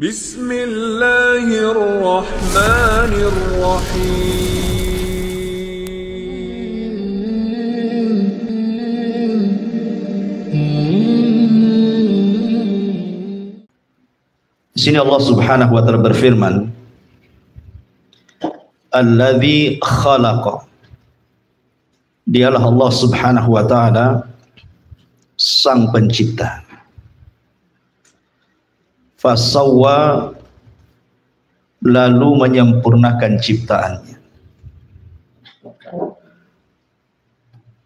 Bismillahirrahmanirrahim. Di sini Allah Subhanahu wa taala berfirman, Alladzi khalaqa. Dialah Allah Subhanahu wa taala sang pencipta. Fasawwa, lalu menyempurnakan ciptaannya.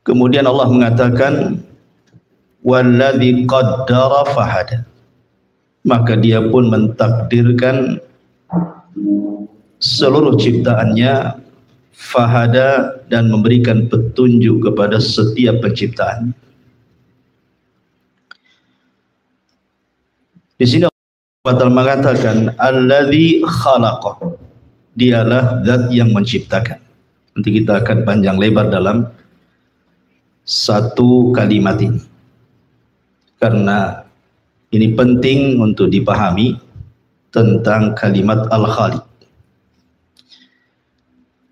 Kemudian Allah mengatakan, walladzi qaddara fahada. Maka dia pun mentakdirkan seluruh ciptaannya, fahada, dan memberikan petunjuk kepada setiap penciptaan. Di sini Allah mengatakan alladzi khalaqa, dialah zat yang menciptakan. Nanti kita akan panjang lebar dalam satu kalimat ini, karena ini penting untuk dipahami tentang kalimat al-khaliq.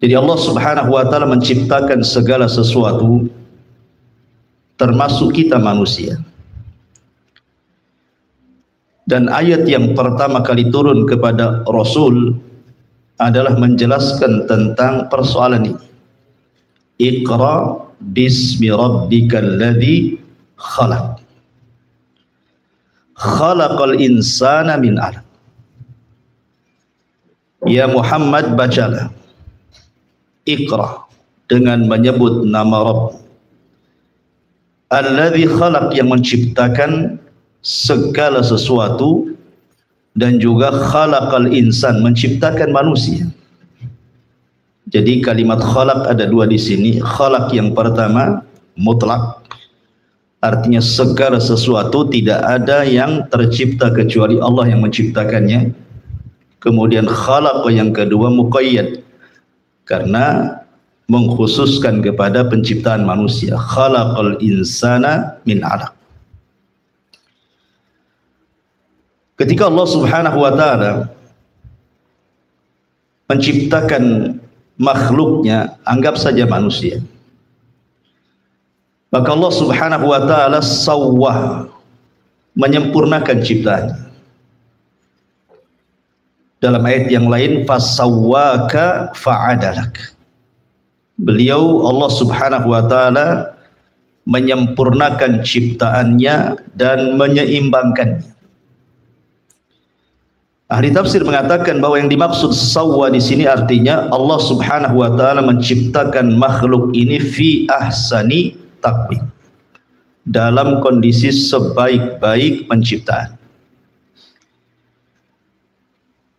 Jadi Allah Subhanahu wa taala menciptakan segala sesuatu, termasuk kita manusia. Dan ayat yang pertama kali turun kepada Rasul adalah menjelaskan tentang persoalan ini. Iqra bismi rabbikal ladzi khalaq. Khalaqal insana min 'alaq. Ya Muhammad, bacalah. Iqra, dengan menyebut nama Rabb. Alladzi khalaq, yang menciptakan segala sesuatu, dan juga khalaqal insan, menciptakan manusia. Jadi kalimat khalaq ada dua di sini. Khalaq yang pertama mutlak, artinya segala sesuatu, tidak ada yang tercipta kecuali Allah yang menciptakannya. Kemudian khalaq yang kedua muqayyad, karena mengkhususkan kepada penciptaan manusia. Khalaqal insana min 'alaq. Ketika Allah Subhanahu wa taala menciptakan makhluknya, anggap saja manusia, maka Allah Subhanahu wa taala sawwah, menyempurnakan ciptaannya. Dalam ayat yang lain, fasawwaka fa'adalak. Beliau Allah Subhanahu wa taala menyempurnakan ciptaannya dan menyeimbangkannya. Ahli tafsir mengatakan bahwa yang dimaksud sawwa di sini artinya Allah Subhanahu wa taala menciptakan makhluk ini fi ahsani taqwim, dalam kondisi sebaik-baik penciptaan.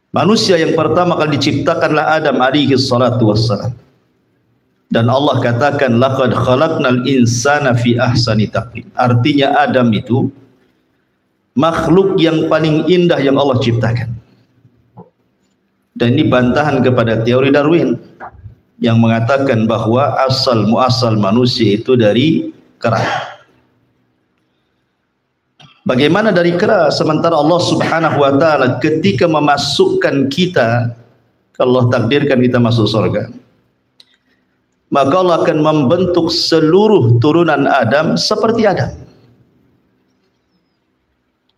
Manusia yang pertama kali diciptakanlah Adam alaihi salatu wassalam. Dan Allah katakan laqad khalaqnal insana fi ahsani taqwim. Artinya Adam itu makhluk yang paling indah yang Allah ciptakan. Dan ini bantahan kepada teori Darwin yang mengatakan bahwa asal muasal manusia itu dari kera. Bagaimana dari kera, sementara Allah Subhanahu wa taala ketika memasukkan kita, kalau Allah takdirkan kita masuk surga, maka Allah akan membentuk seluruh turunan Adam seperti Adam.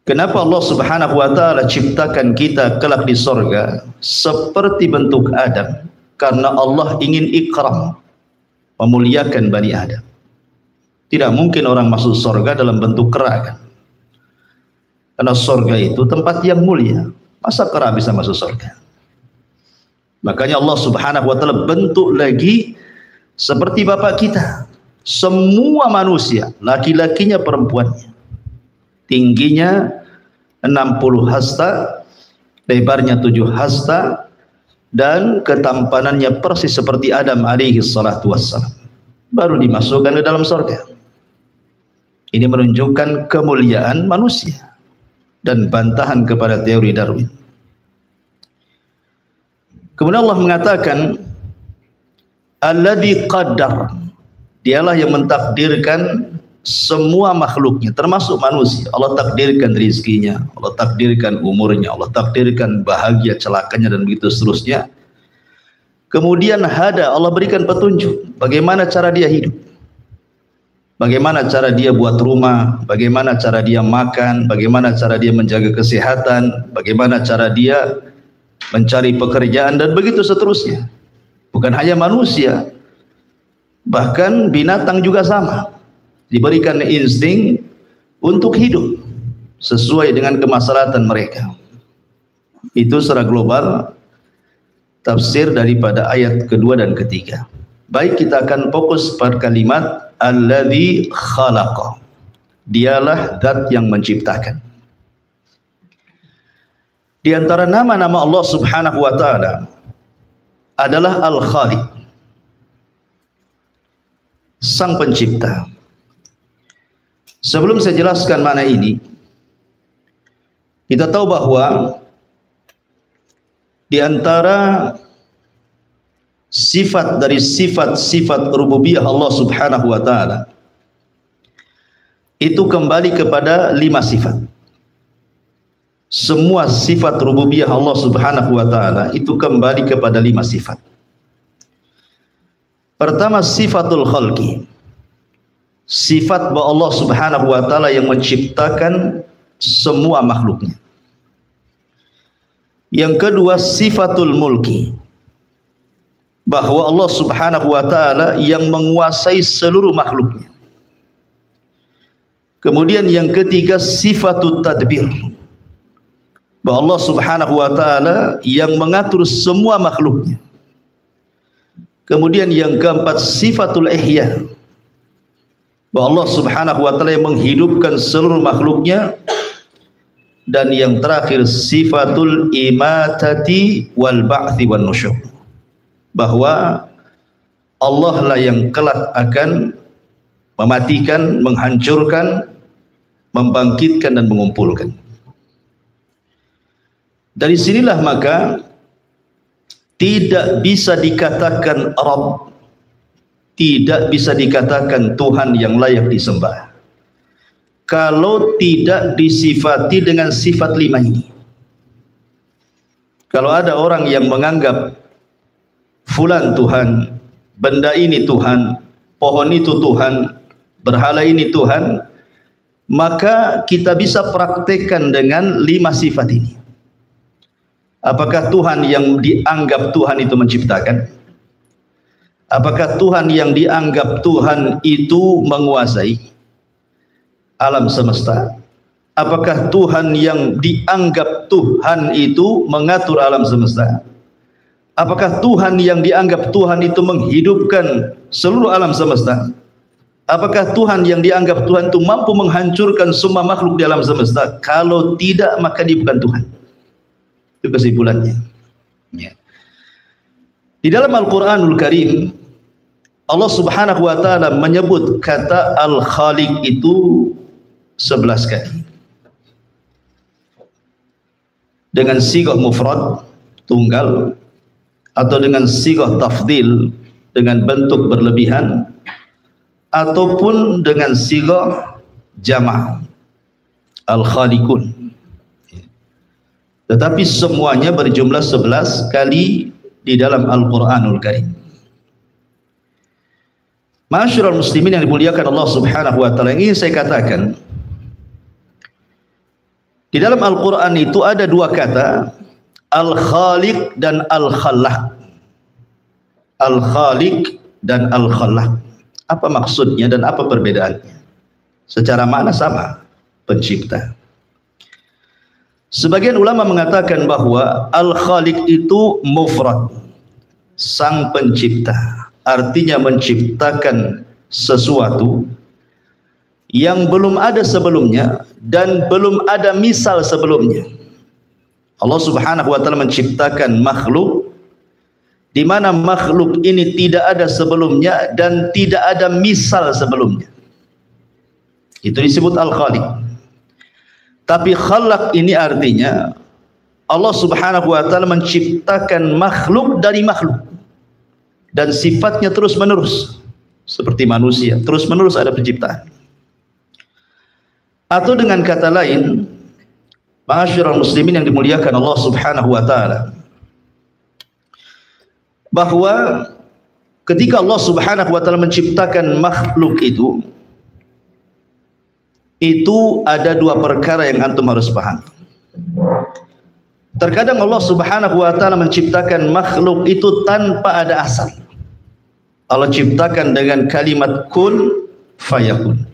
Kenapa Allah Subhanahu wa taala ciptakan kita kelak di surga seperti bentuk Adam? Karena Allah ingin ikram, memuliakan Bani Adam. Tidak mungkin orang masuk surga dalam bentuk kera, kan? Karena surga itu tempat yang mulia. Masa kera bisa masuk surga? Makanya Allah Subhanahu wa taala bentuk lagi seperti bapak kita. Semua manusia, laki-lakinya perempuannya, tingginya 60 hasta, lebarnya 7 hasta, dan ketampanannya persis seperti Adam alaihi salatu wassalam. Baru dimasukkan ke dalam surga. Ini menunjukkan kemuliaan manusia dan bantahan kepada teori Darwin. Kemudian Allah mengatakan alladzi qaddar, dialah yang mentakdirkan semua makhluknya termasuk manusia. Allah takdirkan rizkinya, Allah takdirkan umurnya, Allah takdirkan bahagia celakanya dan begitu seterusnya. Kemudian hada, Allah berikan petunjuk bagaimana cara dia hidup, bagaimana cara dia buat rumah, bagaimana cara dia makan, bagaimana cara dia menjaga kesehatan, bagaimana cara dia mencari pekerjaan dan begitu seterusnya. Bukan hanya manusia, bahkan binatang juga sama, diberikan insting untuk hidup sesuai dengan kemaslahatan mereka. Itu secara global tafsir daripada ayat kedua dan ketiga. Baik, kita akan fokus pada kalimat alladzi khalaqa. Dialah zat yang menciptakan. Di antara nama-nama Allah Subhanahu wa taala adalah Al-Khaliq, Sang Pencipta. Sebelum saya jelaskan mana ini, kita tahu bahwa di antara sifat dari sifat-sifat rububiyah Allah Subhanahu wa taala itu kembali kepada 5 sifat. Semua sifat rububiyah Allah Subhanahu wa taala itu kembali kepada 5 sifat. Pertama, sifatul khalqi. Sifat bahwa Allah Subhanahu wa taala yang menciptakan semua makhluknya. Yang kedua, sifatul mulki. Bahwa Allah Subhanahu wa taala yang menguasai seluruh makhluknya. Kemudian yang ketiga, sifatul tadbir. Bahwa Allah Subhanahu wa taala yang mengatur semua makhluknya. Kemudian yang keempat, sifatul ihya. Bahwa Allah Subhanahu wa taala yang menghidupkan seluruh makhluknya. Dan yang terakhir, sifatul imatati wal ba'thi wan nusyur. Bahwa Allah lah yang kelak akan mematikan, menghancurkan, membangkitkan dan mengumpulkan. Dari sinilah maka tidak bisa dikatakan Rabb, tidak bisa dikatakan Tuhan yang layak disembah kalau tidak disifati dengan sifat 5 ini. Kalau ada orang yang menganggap fulan Tuhan, benda ini Tuhan, pohon itu Tuhan, berhala ini Tuhan, maka kita bisa praktekkan dengan 5 sifat ini. Apakah Tuhan yang dianggap Tuhan itu menciptakan? Apakah Tuhan yang dianggap Tuhan itu menguasai alam semesta? Apakah Tuhan yang dianggap Tuhan itu mengatur alam semesta? Apakah Tuhan yang dianggap Tuhan itu menghidupkan seluruh alam semesta? Apakah Tuhan yang dianggap Tuhan itu mampu menghancurkan semua makhluk di alam semesta? Kalau tidak, maka dia bukan Tuhan. Itu kesimpulannya. Ya. Di dalam Al-Quranul Karim, Allah Subhanahu wa taala menyebut kata Al-Khaliq itu 11 kali. Dengan sighah mufrad, tunggal, atau dengan sighah tafdil, dengan bentuk berlebihan, ataupun dengan sighah jama', Al-Khaliqun. Tetapi semuanya berjumlah 11 kali di dalam Al-Quranul Karim. Ma'asyiral muslimin yang dimuliakan Allah Subhanahu wa taala, ini saya katakan, di dalam Al-Quran itu ada 2 kata, Al-Khaliq dan Al-Khallaq. Al-Khaliq dan Al-Khallaq. Apa maksudnya dan apa perbedaannya? Secara makna sama, pencipta. Sebagian ulama mengatakan bahwa Al-Khaliq itu mufrad, sang pencipta, artinya menciptakan sesuatu yang belum ada sebelumnya dan belum ada misal sebelumnya. Allah Subhanahu wa taala menciptakan makhluk di mana makhluk ini tidak ada sebelumnya dan tidak ada misal sebelumnya. Itu disebut Al-Khaliq. Tapi Khallaq ini artinya Allah Subhanahu wa taala menciptakan makhluk dari makhluk dan sifatnya terus menerus seperti manusia, terus menerus ada penciptaan. Atau dengan kata lain, ma'asyiral muslimin yang dimuliakan Allah Subhanahu wa taala, bahwa ketika Allah Subhanahu wa taala menciptakan makhluk itu ada dua perkara yang antum harus paham. Terkadang Allah Subhanahu wa taala menciptakan makhluk itu tanpa ada asal. Allah ciptakan dengan kalimat kun fayakun.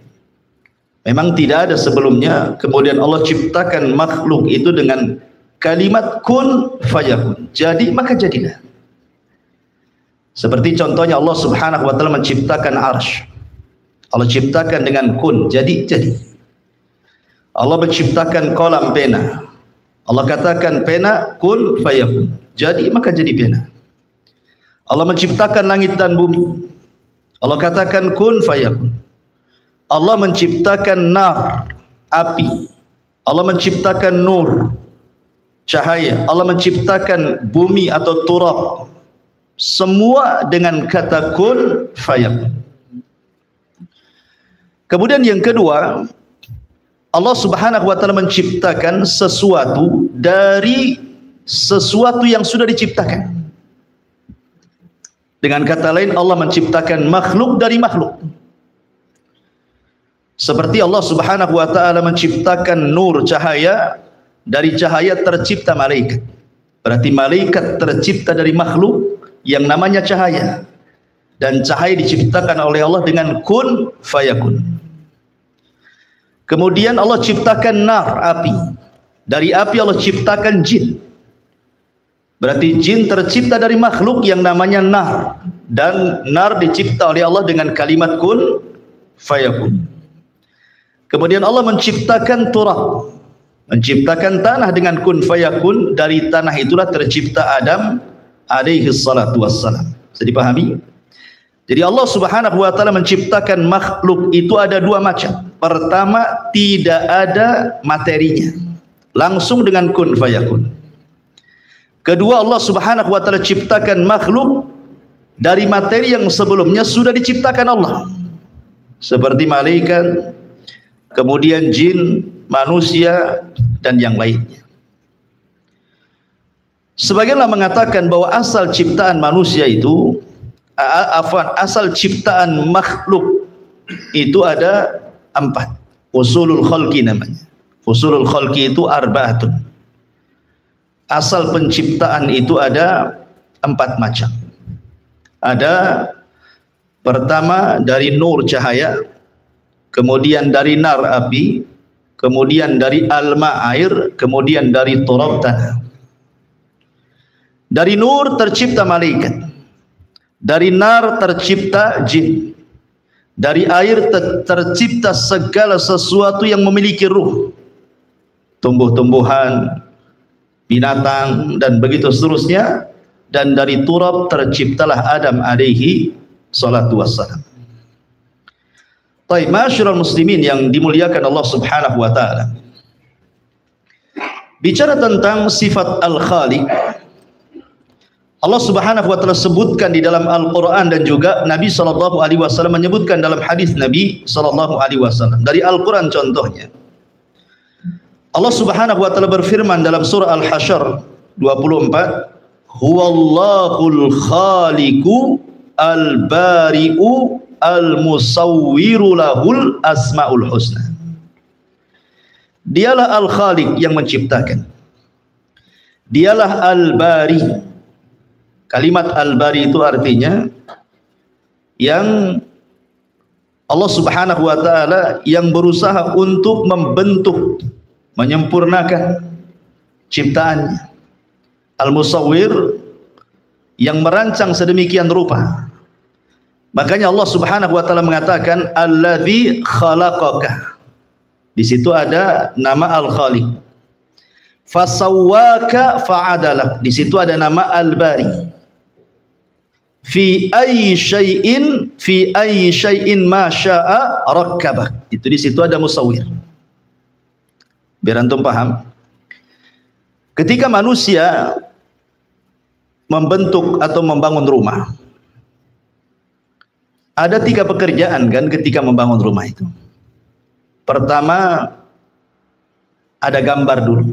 Memang tidak ada sebelumnya, kemudian Allah ciptakan makhluk itu dengan kalimat kun fayakun. Jadi maka jadilah. Seperti contohnya Allah Subhanahu wa taala menciptakan arsy. Allah ciptakan dengan kun, jadi. Allah menciptakan kolam pena. Allah katakan pena kun fayakun. Jadi maka jadi pena. Allah menciptakan langit dan bumi. Allah katakan kun fayakun. Allah menciptakan nar, api. Allah menciptakan nur, cahaya. Allah menciptakan bumi atau turab. Semua dengan kata kun fayakun. Kemudian yang kedua, Allah Subhanahu wa taala menciptakan sesuatu dari sesuatu yang sudah diciptakan. Dengan kata lain, Allah menciptakan makhluk dari makhluk. Seperti Allah Subhanahu wa taala menciptakan nur, cahaya, dari cahaya tercipta malaikat. Berarti malaikat tercipta dari makhluk yang namanya cahaya. Dan cahaya diciptakan oleh Allah dengan kun fayakun. Kemudian Allah ciptakan nar, api. Dari api Allah ciptakan jin. Berarti jin tercipta dari makhluk yang namanya nar. Dan nar dicipta oleh Allah dengan kalimat kun fayakun. Kemudian Allah menciptakan turab. Menciptakan tanah dengan kun fayakun. Dari tanah itulah tercipta Adam alaihi salatu wassalam. Bisa dipahami? Jadi Allah Subhanahu wa taala menciptakan makhluk itu ada dua macam. Pertama, tidak ada materinya, langsung dengan kun fayakun. Kedua, Allah Subhanahu wa taala ciptakan makhluk dari materi yang sebelumnya sudah diciptakan Allah. Seperti malaikat, kemudian jin, manusia dan yang lainnya. Sebagianlah mengatakan bahwa asal ciptaan manusia itu, asal ciptaan makhluk itu ada 4. Usulul khalqi namanya. Usulul khalqi itu arba'atun. Asal penciptaan itu ada 4 macam. Ada pertama dari nur, cahaya, kemudian dari nar, api, kemudian dari alma, air, kemudian dari turab, tanah. Dari nur tercipta malaikat. Dari nar tercipta jin. Dari air tercipta segala sesuatu yang memiliki ruh. Tumbuh-tumbuhan, binatang, dan begitu seterusnya. Dan dari turab terciptalah Adam alaihi salatu wassalam. Baik, ma'asyiral muslimin yang dimuliakan Allah Subhanahu wa taala. Bicara tentang sifat al-khaliq, Allah Subhanahu wa taala sebutkan di dalam Al-Qur'an dan juga Nabi sallallahu alaihi wasallam menyebutkan dalam hadis Nabi sallallahu alaihi wasallam. Dari Al-Qur'an contohnya, Allah Subhanahu wa taala berfirman dalam surah Al-Hasyr 24, Huwallahul khaliqu al-bari'u al-musawwiru lahul asmaul husna. Dialah al-khaliq yang menciptakan. Dialah al-bari. Kalimat al-bari itu artinya yang Allah Subhanahu wa taala yang berusaha untuk membentuk, menyempurnakan ciptaannya. Al-musawwir yang merancang sedemikian rupa. Makanya Allah Subhanahu wa taala mengatakan alladzi khalaqaka. Di situ ada nama al-khaliq. Fasawwaka fa'adalak. Di situ ada nama al-bari. Fi ayyi syai'in ma syaa rakkabak. Itu di situ ada musawwir. Biar antum paham. Ketika manusia membentuk atau membangun rumah, ada 3 pekerjaan kan ketika membangun rumah itu. Pertama, ada gambar dulu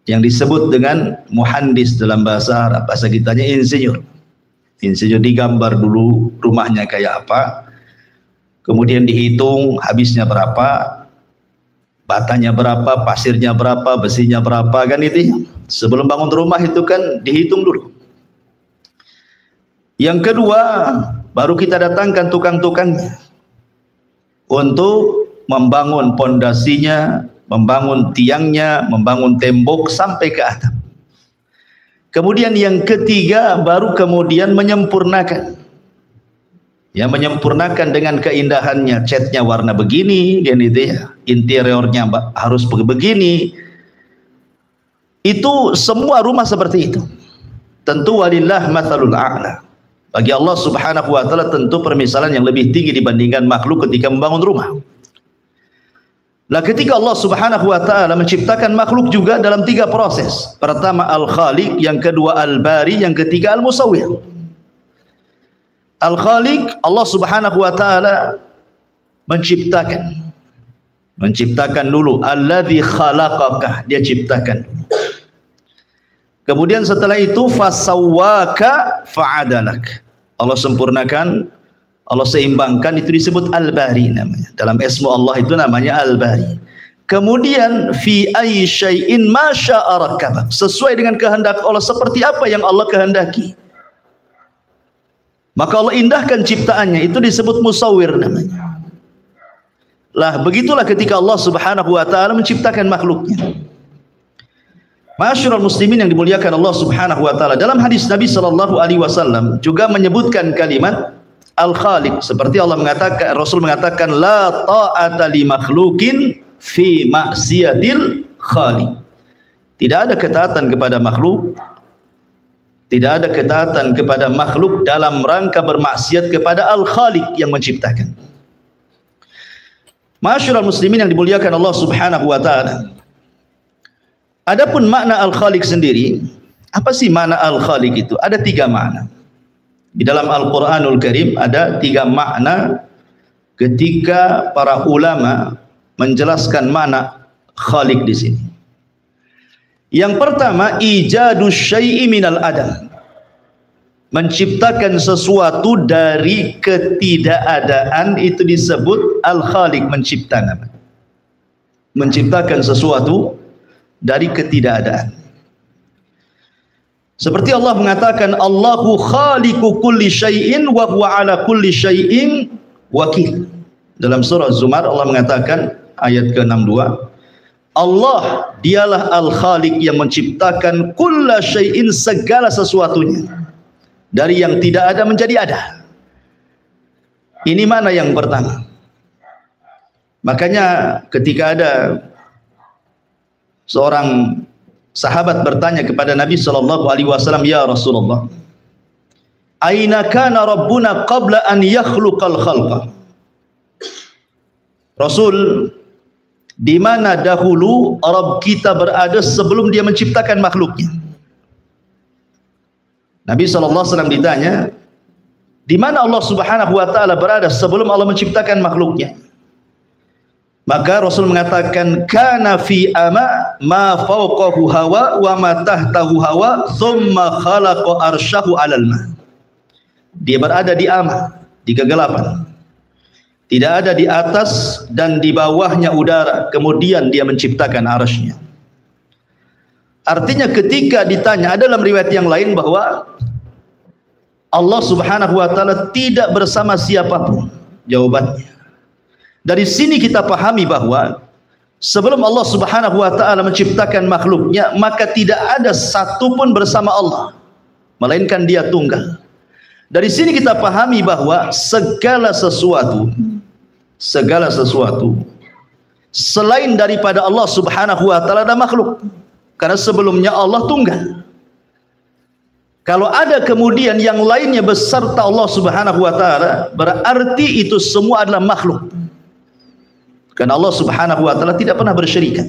yang disebut dengan muhandis dalam bahasa Arab, bahasa kitanya insinyur. Insinyur digambar dulu rumahnya kayak apa, kemudian dihitung habisnya berapa, batanya berapa, pasirnya berapa, besinya berapa, kan itu. Sebelum bangun rumah itu kan dihitung dulu. Yang kedua, baru kita datangkan tukang-tukangnya untuk membangun pondasinya, membangun tiangnya, membangun tembok sampai ke atap. Kemudian yang ketiga, baru kemudian menyempurnakan. Ya, menyempurnakan dengan keindahannya, catnya warna begini, kan itu ya. Interiornya harus begini. Itu semua rumah seperti itu. Tentu walillah matsalul a'la. Bagi Allah Subhanahu wa taala tentu permisalan yang lebih tinggi dibandingkan makhluk ketika membangun rumah. Nah, ketika Allah Subhanahu wa taala menciptakan makhluk juga dalam 3 proses. Pertama Al-Khaliq, yang kedua Al-Bari, yang ketiga Al-Musawwir. Al-Khaliq, Allah Subhanahu wa taala menciptakan dulu. Alladzi khalaqaka, dia ciptakan. Kemudian setelah itu fasawwaka fa'adalak. Allah sempurnakan, Allah seimbangkan, itu disebut Al-Bari namanya. Dalam ismu Allah itu namanya Al-Bari. Kemudian fi ayyi syai'in ma syaa rakkabak. Sesuai dengan kehendak Allah, seperti apa yang Allah kehendaki. Maka Allah indahkan ciptaannya, itu disebut musawwir namanya. Lah begitulah ketika Allah Subhanahu wa taala menciptakan makhluknya. Ma'asyiral muslimin yang dimuliakan Allah Subhanahu wa taala, dalam hadis Nabi sallallahu alaihi wasallam juga menyebutkan kalimat Al-Khaliq, seperti Allah mengatakan, Rasul mengatakan la ta'ata li makhluqin fi ma'siyatil khaliq. Tidak ada ketaatan kepada makhluk, tidak ada ketaatan kepada makhluk dalam rangka bermaksiat kepada Al-Khaliq yang menciptakan. Ma'asyiral muslimin yang dimuliakan Allah Subhanahu wa taala. Adapun makna Al-Khaliq sendiri, apa sih makna Al-Khaliq itu? Ada 3 makna. Di dalam Al-Quranul Karim ada 3 makna ketika para ulama menjelaskan makna Khaliq di sini. Yang pertama, ijadus syai'i minal adam. Menciptakan sesuatu dari ketidakadaan, itu disebut Al-Khaliq, menciptakan. Menciptakan sesuatu dari ketidakadaan. Seperti Allah mengatakan Allahu khaliqu kulli syai'in wa huwa ala kulli syai'in wakil. Dalam surah Zumar Allah mengatakan ayat ke-62, Allah dialah Al-Khaliq yang menciptakan kulla syai'in, segala sesuatunya, dari yang tidak ada menjadi ada. Ini mana yang pertama. Makanya ketika ada seorang sahabat bertanya kepada Nabi sallallahu alaihi wasallam, ya Rasulullah, aina kana rabbuna qabla an yakhluqal khalqa? Rasul, di mana dahulu Rabb kita berada sebelum dia menciptakan makhluknya? Nabi sallallahu alaihi wasallam ditanya, di mana Allah Subhanahu wa taala berada sebelum Allah menciptakan makhluknya? Maka Rasul mengatakan kana fi ama ma fawqahu hawa wa ma tahtahu hawa thumma khalaqa arsyahu 'alal ma. Dia berada di ama, di kegelapan. Tidak ada di atas dan di bawahnya udara, kemudian dia menciptakan arsy-Nya. Artinya ketika ditanya, ada dalam riwayat yang lain bahwa Allah Subhanahu wa taala tidak bersama siapapun. Jawabannya, dari sini kita pahami bahwa sebelum Allah Subhanahu wa taala menciptakan makhluknya, maka tidak ada satupun bersama Allah, melainkan dia tunggal. Dari sini kita pahami bahwa segala sesuatu selain daripada Allah Subhanahu wa taala ada makhluk, karena sebelumnya Allah tunggal. Kalau ada kemudian yang lainnya beserta Allah Subhanahu wa taala, berarti itu semua adalah makhluk. Karena Allah Subhanahu wa taala tidak pernah bersyirikan.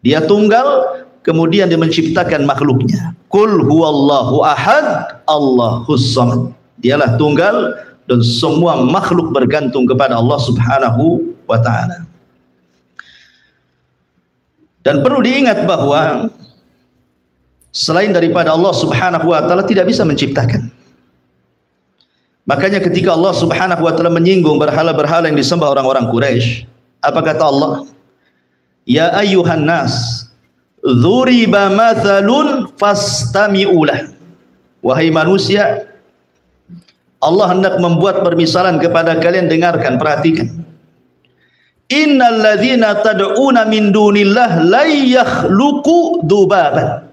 Dia tunggal, kemudian dia menciptakan makhluknya. Qul huwallahu ahad, Allahus samad. Dialah tunggal dan semua makhluk bergantung kepada Allah Subhanahu wa taala. Dan perlu diingat bahwa selain daripada Allah Subhanahu wa taala tidak bisa menciptakan. Makanya ketika Allah Subhanahu wa taala menyinggung berhala-berhala yang disembah orang-orang Quraisy, apa kata Allah? Ya ayyuhan nas, dzuriba mathalun fastami'u lah. Wahai manusia, Allah hendak membuat permisalan kepada kalian, dengarkan, perhatikan. Innal ladzina tad'una min dunillah la yakhluqu dzubaban.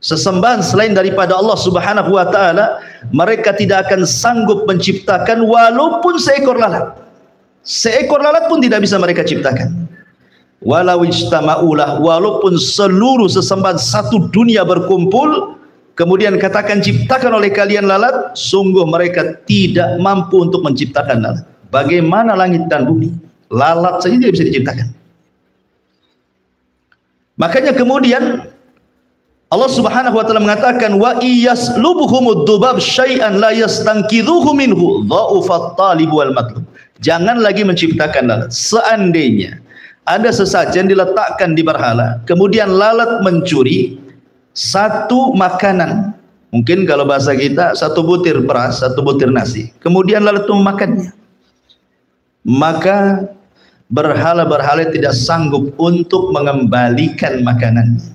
Sesembahan selain daripada Allah Subhanahu wa taala, mereka tidak akan sanggup menciptakan walaupun seekor lalat. Seekor lalat pun tidak bisa mereka ciptakan. Walau ijtama'ulah, walaupun seluruh sesembahan satu dunia berkumpul, kemudian katakan ciptakan oleh kalian lalat, sungguh mereka tidak mampu untuk menciptakan lalat. Bagaimana langit dan bumi? Lalat saja tidak bisa diciptakan. Makanya kemudian Allah Subhanahu wa taala mengatakan wa iyaslubuhumud dzubab syai'an la yastanqidhuhu minhu dha'ufat talib wal matlub. Jangan lagi menciptakan lalat. Seandainya ada sesajen diletakkan di berhala, kemudian lalat mencuri satu makanan, mungkin kalau bahasa kita satu butir beras, satu butir nasi, kemudian lalat itu memakannya, maka berhala-berhala tidak sanggup untuk mengembalikan makanannya.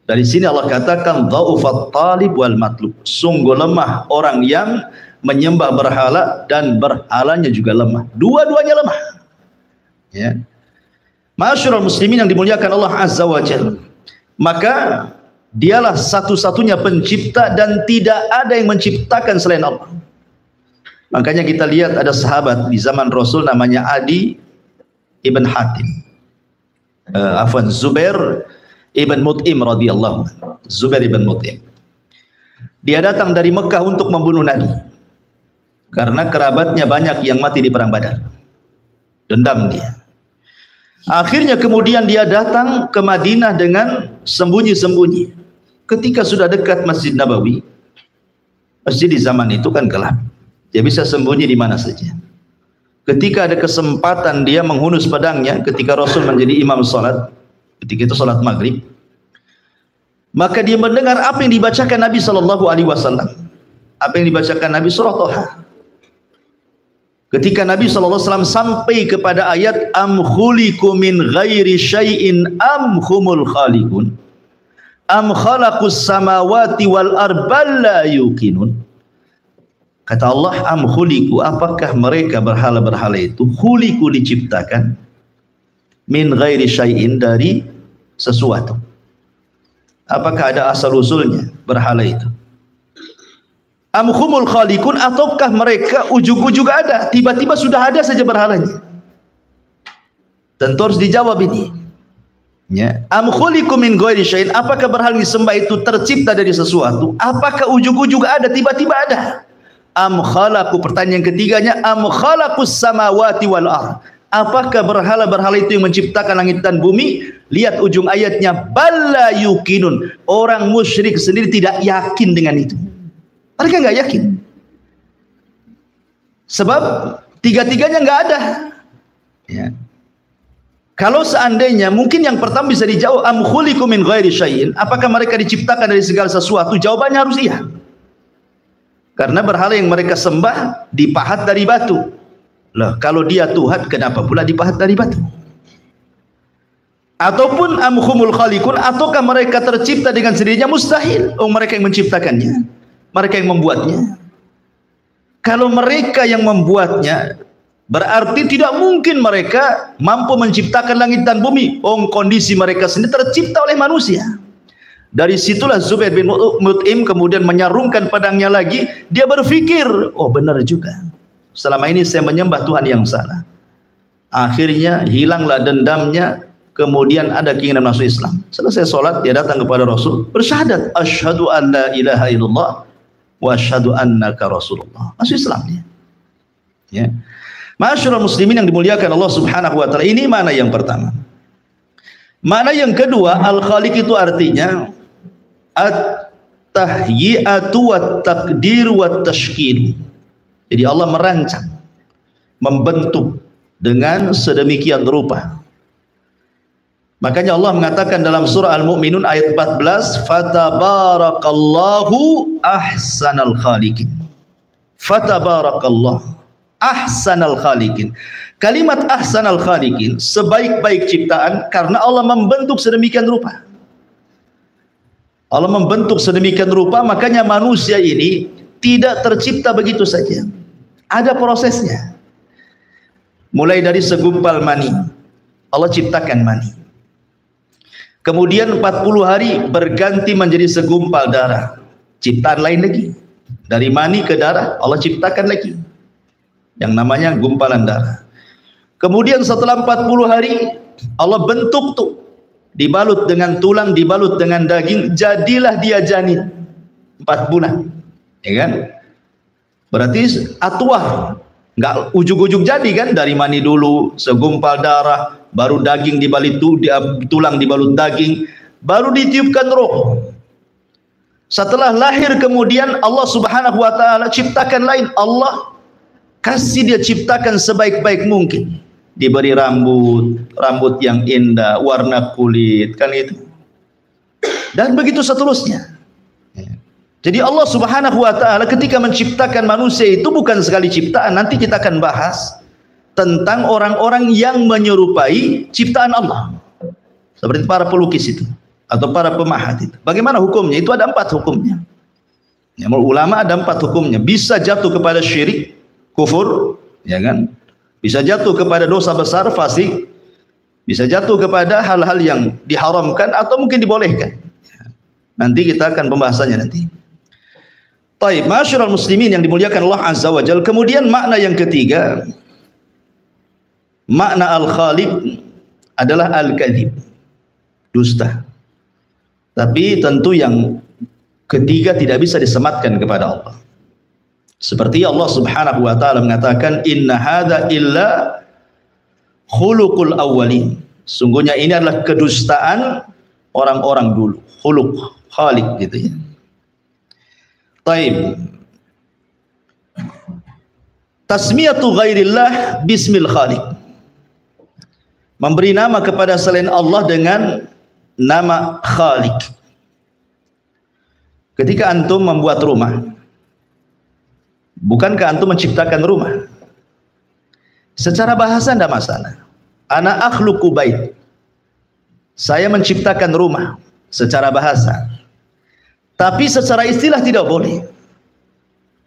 Dari sini Allah katakan dha'ufat talib wal matlub, sungguh lemah orang yang menyembah berhala dan berhalanya juga lemah, dua-duanya lemah. Ya. Ma'asyiral muslimin yang dimuliakan Allah Azza wa Jalla, maka dialah satu-satunya pencipta dan tidak ada yang menciptakan selain Allah. Makanya kita lihat ada sahabat di zaman Rasul namanya Adi ibn Hatim, Zubair ibn Mut'im radhiyallahu anhu. Zubair ibn Mut'im, dia datang dari Mekah untuk membunuh Nabi karena kerabatnya banyak yang mati di perang Badar. Dendam dia. Akhirnya kemudian dia datang ke Madinah dengan sembunyi-sembunyi. Ketika sudah dekat Masjid Nabawi, masjid di zaman itu kan gelap, dia bisa sembunyi di mana saja. Ketika ada kesempatan dia menghunus pedangnya ketika Rasul menjadi imam salat, ketika itu salat maghrib, maka dia mendengar apa yang dibacakan Nabi Shallallahu Alaihi Wasallam. Apa yang dibacakan Nabi, surah Toha. Ketika Nabi SAW sampai kepada ayat am khuliqu min ghairi syai'in am humul khaliqun am khalaqus samawati wal arbal la yuqinun. Kata Allah, am khuliqu, apakah mereka berhala-berhala itu khuliqu, diciptakan, min ghairi syai'in, dari sesuatu. Apakah ada asal usulnya berhala itu? Am humul khaliqun, ataukah mereka ujug-ujug ada, tiba-tiba sudah ada saja berhalanya? Tentu harus dijawab ini. Ya. Am khuliqu min ghairi syai'in, apakah berhala disembah itu tercipta dari sesuatu? Apakah ujug-ujug ada, tiba-tiba ada? Am khalaqu, pertanyaan ketiganya, am khalaqus samawati wal ardh, apakah berhala-berhala itu yang menciptakan langit dan bumi? Lihat ujung ayatnya, balla yuqinun, orang musyrik sendiri tidak yakin dengan itu. Mereka nggak yakin, sebab tiga-tiganya nggak ada. Ya. Kalau seandainya mungkin yang pertama bisa dijawab, am khuliqu min ghairi syai'in, apakah mereka diciptakan dari segala sesuatu? Jawabannya harus iya, karena berhala yang mereka sembah dipahat dari batu. Loh, kalau dia Tuhan, kenapa pula dipahat dari batu? Ataupun am humul khaliqun, ataukah mereka tercipta dengan sendirinya? Mustahil. Oh, mereka yang menciptakannya, mereka yang membuatnya. Kalau mereka yang membuatnya, berarti tidak mungkin mereka mampu menciptakan langit dan bumi. Oh, kondisi mereka sendiri tercipta oleh manusia. Dari situlah Zubair bin Mut'im kemudian menyarungkan pedangnya lagi. Dia berpikir, oh benar juga, selama ini saya menyembah Tuhan yang salah. Akhirnya hilanglah dendamnya. Kemudian ada keinginan masuk Islam. Selesai sholat, dia datang kepada Rasul, bersyahadat, asyhadu an la ilaha illallah wa asyhadu annaka rasulullah. Masuk Islam dia. Ya. Ma'asyiral muslimin yang dimuliakan Allah Subhanahu wa taala, ini mana yang pertama. Mana yang kedua, al-khaliq itu artinya at-tahyi'atu wat-taqdir wat-tashkil. Jadi Allah merancang, membentuk dengan sedemikian rupa. Makanya Allah mengatakan dalam surah Al-Mu'minun ayat 14, fatabarakallahu ahsanal khaliqin. Fatabarakallah ahsanal khaliqin. Kalimat ahsanal khaliqin, sebaik-baik ciptaan, karena Allah membentuk sedemikian rupa. Allah membentuk sedemikian rupa, makanya manusia ini tidak tercipta begitu saja. Ada prosesnya. Mulai dari segumpal mani, Allah ciptakan mani. Kemudian 40 hari berganti menjadi segumpal darah. Ciptaan lain lagi. Dari mani ke darah, Allah ciptakan lagi yang namanya gumpalan darah. Kemudian setelah 40 hari Allah bentuk tuh, dibalut dengan tulang, dibalut dengan daging, jadilah dia janin 4 bulan, ya kan? Berarti atwah, nggak ujug-ujug jadi kan? Dari mani dulu, segumpal darah, baru daging dibalut tulang, dibalut daging, baru ditiupkan roh. Setelah lahir kemudian Allah Subhanahu wa taala ciptakan lain. Allah kasih dia ciptakan sebaik-baik mungkin. Diberi rambut yang indah, warna kulit, kan itu. Dan begitu seterusnya. Jadi Allah Subhanahu wa taala ketika menciptakan manusia itu bukan sekali ciptaan. Nanti kita akan bahas tentang orang-orang yang menyerupai ciptaan Allah. Seperti para pelukis itu atau para pemahat itu. Bagaimana hukumnya? Itu ada 4 hukumnya. Ya, ulama ada 4 hukumnya. Bisa jatuh kepada syirik, kufur, ya kan? Bisa jatuh kepada dosa besar, fasik. Bisa jatuh kepada hal-hal yang diharamkan atau mungkin dibolehkan. Nanti kita akan pembahasannya nanti. Baik, masyarul muslimin yang dimuliakan Allah Azza wa Jalla. Kemudian makna yang ketiga, makna al-khaliq adalah al-kadzib, dusta. Tapi tentu yang ketiga tidak bisa disematkan kepada Allah. Seperti Allah Subhanahu wa taala mengatakan, inna hadza illa khuluqul awwalin. Sungguhnya ini adalah kedustaan orang-orang dulu. Khuluq, khaliq gitu ya. Taib. Tasmiyatu ghairillah bismil khaliq. Memberi nama kepada selain Allah dengan nama khaliq. Ketika antum membuat rumah, bukankah antum menciptakan rumah? Secara bahasa tidak masalah. Ana akhluqu bait. Saya menciptakan rumah secara bahasa. Tapi secara istilah tidak boleh.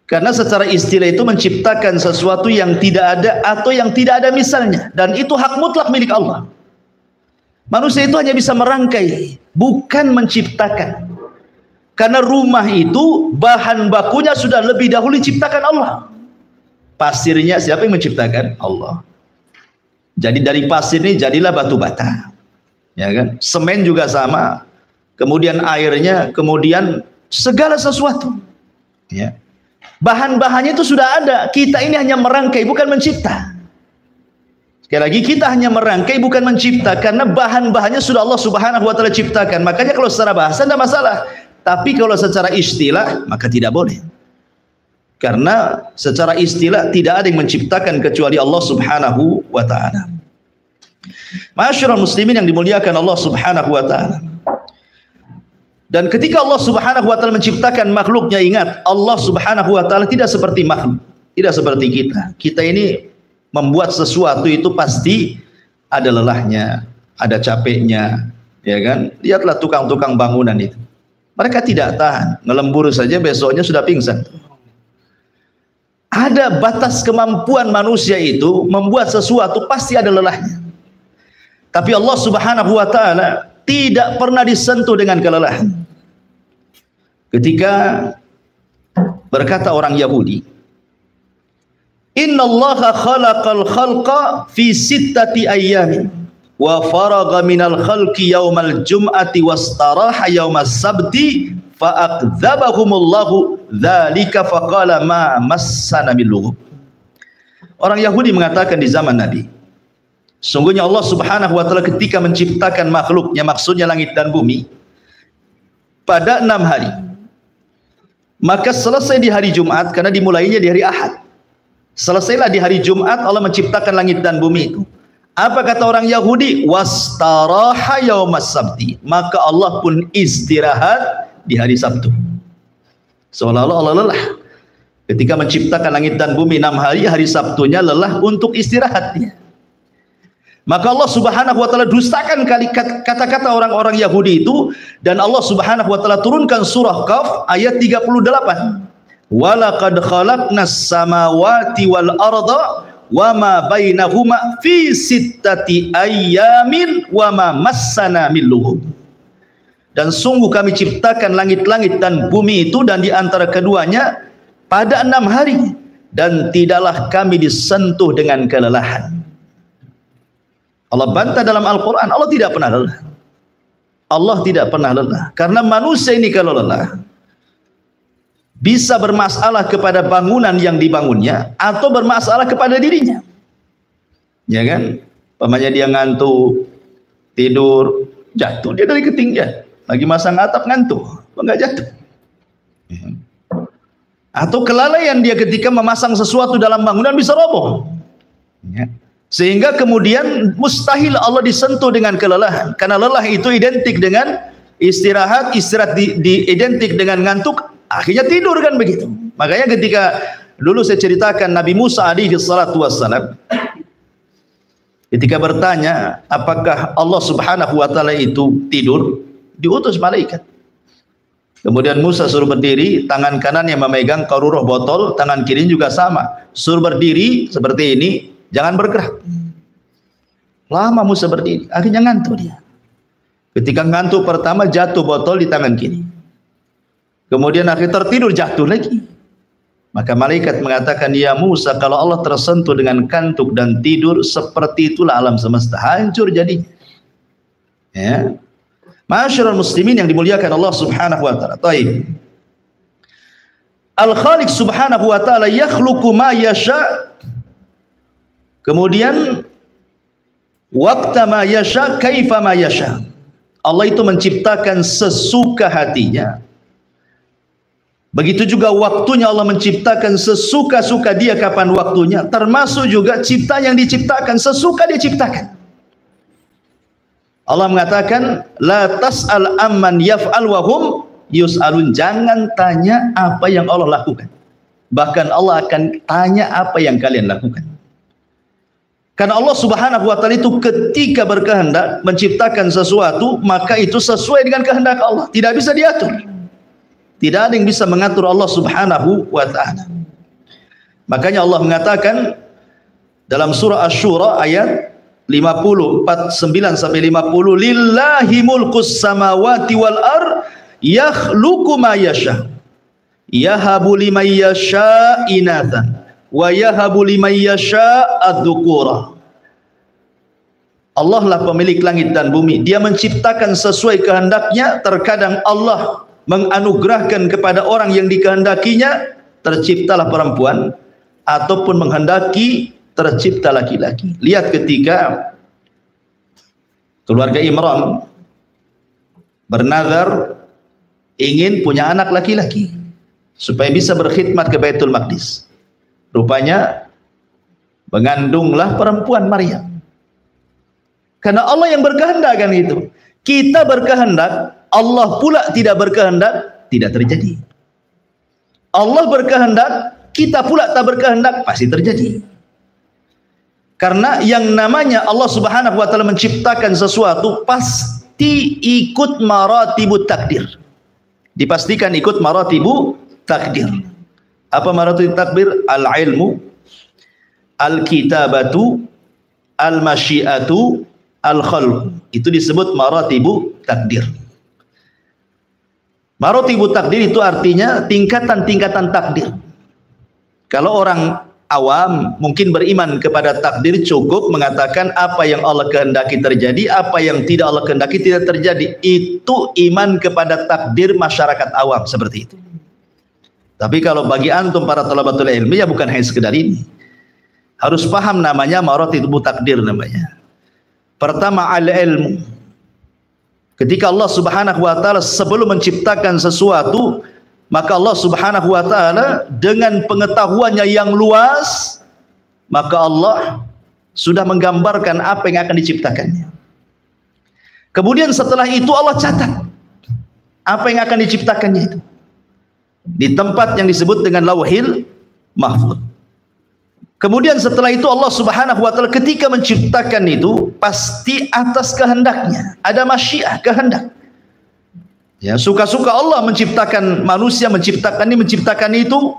Karena secara istilah itu menciptakan sesuatu yang tidak ada atau yang tidak ada misalnya, dan itu hak mutlak milik Allah. Manusia itu hanya bisa merangkai, bukan menciptakan. Karena rumah itu bahan bakunya sudah lebih dahulu diciptakan Allah. Pasirnya siapa yang menciptakan? Allah. Jadi dari pasir ini jadilah batu bata, ya kan? Semen juga sama. Kemudian airnya, kemudian segala sesuatu. Ya. Bahan-bahannya itu sudah ada. Kita ini hanya merangkai, bukan mencipta. Sekali lagi, kita hanya merangkai, bukan mencipta. Karena bahan-bahannya sudah Allah Subhanahu wa taala ciptakan. Makanya kalau secara bahasa tidak masalah. Tapi kalau secara istilah, maka tidak boleh. Karena secara istilah tidak ada yang menciptakan kecuali Allah Subhanahu wa taala. Masyarul muslimin yang dimuliakan Allah Subhanahu wa taala. Dan ketika Allah Subhanahu wa taala menciptakan makhluknya, ingat, Allah Subhanahu wa taala tidak seperti makhluk, tidak seperti kita. Kita ini membuat sesuatu itu pasti ada lelahnya, ada capeknya, ya kan? Lihatlah tukang-tukang bangunan itu. Mereka tidak tahan, ngelembur saja besoknya sudah pingsan. Ada batas kemampuan manusia itu membuat sesuatu pasti ada lelahnya. Tapi Allah Subhanahu wa taala tidak pernah disentuh dengan kelelahan. Ketika berkata orang Yahudi, "Innallaha khalaqal khalqa fi sittati ayyamin wa faragha minal khalqi yaumal jum'ati wastaraha yaumas sabti fa aqdzabahumullahu dzalika faqala ma massana bil lughub." Orang Yahudi mengatakan di zaman Nabi, sungguhnya Allah Subhanahu wa taala ketika menciptakan makhluknya, maksudnya langit dan bumi, pada 6 hari. Maka selesai di hari Jumat, karena dimulainya di hari Ahad. Selesailah di hari Jumat Allah menciptakan langit dan bumi itu. Apa kata orang Yahudi? Wastaraha yaumas sabti. Maka Allah pun istirahat di hari Sabtu. Seolah-olah Allah lelah. Ketika menciptakan langit dan bumi 6 hari, hari Sabtunya lelah untuk istirahatnya. Maka Allah Subhanahu wa taala dustakan kata-kata orang-orang Yahudi itu, dan Allah Subhanahu wa taala turunkan surah Qaf ayat 38. Walaqad khalaqnas samawati wal arda wama bainahuma fi sittati ayyamin wama massana min lughub. Dan sungguh kami ciptakan langit-langit dan bumi itu dan di antara keduanya pada 6 hari, dan tidaklah kami disentuh dengan kelelahan. Allah bantah dalam Al-Quran, Allah tidak pernah lelah. Allah tidak pernah lelah. Karena manusia ini kalau lelah, bisa bermasalah kepada bangunan yang dibangunnya, atau bermasalah kepada dirinya. Ya kan? Pamannya dia ngantuk, tidur, jatuh dia dari ketinggian. Lagi masang atap ngantuk, enggak jatuh. Atau kelalaian dia ketika memasang sesuatu dalam bangunan bisa roboh. Ya. Sehingga kemudian mustahil Allah disentuh dengan kelelahan, karena lelah itu identik dengan istirahat, istirahat identik dengan ngantuk, akhirnya tidur kan begitu. Makanya ketika dulu saya ceritakan Nabi Musa alaihi salatu wassalam, ketika bertanya apakah Allah Subhanahu wa taala itu tidur, diutus malaikat. Kemudian Musa suruh berdiri, tangan kanannya memegang qaruruh botol, tangan kiri juga sama, suruh berdiri seperti ini, jangan bergerak. Lama Musa berdiri, akhirnya ngantuk dia. Ketika ngantuk pertama, jatuh botol di tangan kiri. Kemudian akhirnya tertidur, jatuh lagi. Maka malaikat mengatakan, ya Musa, kalau Allah tersentuh dengan kantuk dan tidur, seperti itulah alam semesta, hancur jadinya. Ya. Ma'asyiral muslimin yang dimuliakan Allah Subhanahu wa taala. Baik. Al-Khaliq Subhanahu wa taala yakhluqu ma yasha. Kemudian waqta ma yasha kaifa ma yasha. Allah itu menciptakan sesuka hatinya. Begitu juga waktunya Allah menciptakan sesuka-suka dia kapan waktunya. Termasuk juga cipta yang diciptakan sesuka dia ciptakan. Allah mengatakan la tas'al amman yaf'al wa hum yus'alun. Jangan tanya apa yang Allah lakukan. Bahkan Allah akan tanya apa yang kalian lakukan. Karena Allah Subhanahu wa taala itu ketika berkehendak menciptakan sesuatu, maka itu sesuai dengan kehendak Allah, tidak bisa diatur. Tidak ada yang bisa mengatur Allah Subhanahu wa taala. Makanya Allah mengatakan dalam surah Asy-Syura ayat 50, 49 sampai 50, lillahi mulkus samawati wal ar yakhluqu ma yasha yahabu liman yasha inathan wa yahabu liman yasha ad-dzukura. Allah lah pemilik langit dan bumi. Dia menciptakan sesuai kehendaknya. Terkadang Allah menganugerahkan kepada orang yang dikehendakinya terciptalah perempuan, ataupun menghendaki tercipta laki-laki. Lihat ketika keluarga Imran bernazar ingin punya anak laki-laki supaya bisa berkhidmat ke Baitul Maqdis. Rupanya mengandunglah perempuan Maryam. Karena Allah yang berkehendak kan itu. Kita berkehendak, Allah pula tidak berkehendak, tidak terjadi. Allah berkehendak, kita pula tak berkehendak, pasti terjadi. Karena yang namanya Allah Subhanahu wa taala menciptakan sesuatu pasti ikut maratibut takdir. Dipastikan ikut maratibu takdir. Apa maratibut takdir? Al-ilmu, al-kitabatu, al-masyiatu, al-khalq. Itu disebut maratibu takdir. Maratibu takdir itu artinya tingkatan-tingkatan takdir. Kalau orang awam mungkin beriman kepada takdir, cukup mengatakan apa yang Allah kehendaki terjadi, apa yang tidak Allah kehendaki tidak terjadi. Itu iman kepada takdir masyarakat awam seperti itu. Tapi kalau bagi antum para thalabatul ilmi, ya bukan hanya sekedar ini. Harus paham namanya maratibu takdir namanya. Pertama al-ilmu. Ketika Allah Subhanahu wa taala sebelum menciptakan sesuatu, maka Allah Subhanahu wa taala dengan pengetahuannya yang luas, maka Allah sudah menggambarkan apa yang akan diciptakannya. Kemudian setelah itu Allah catat apa yang akan diciptakannya itu di tempat yang disebut dengan Lauhil Mahfuz. Kemudian setelah itu Allah Subhanahu wa taala ketika menciptakan itu pasti atas kehendaknya, ada masyiah, kehendak. Ya, suka-suka Allah menciptakan manusia, menciptakan itu,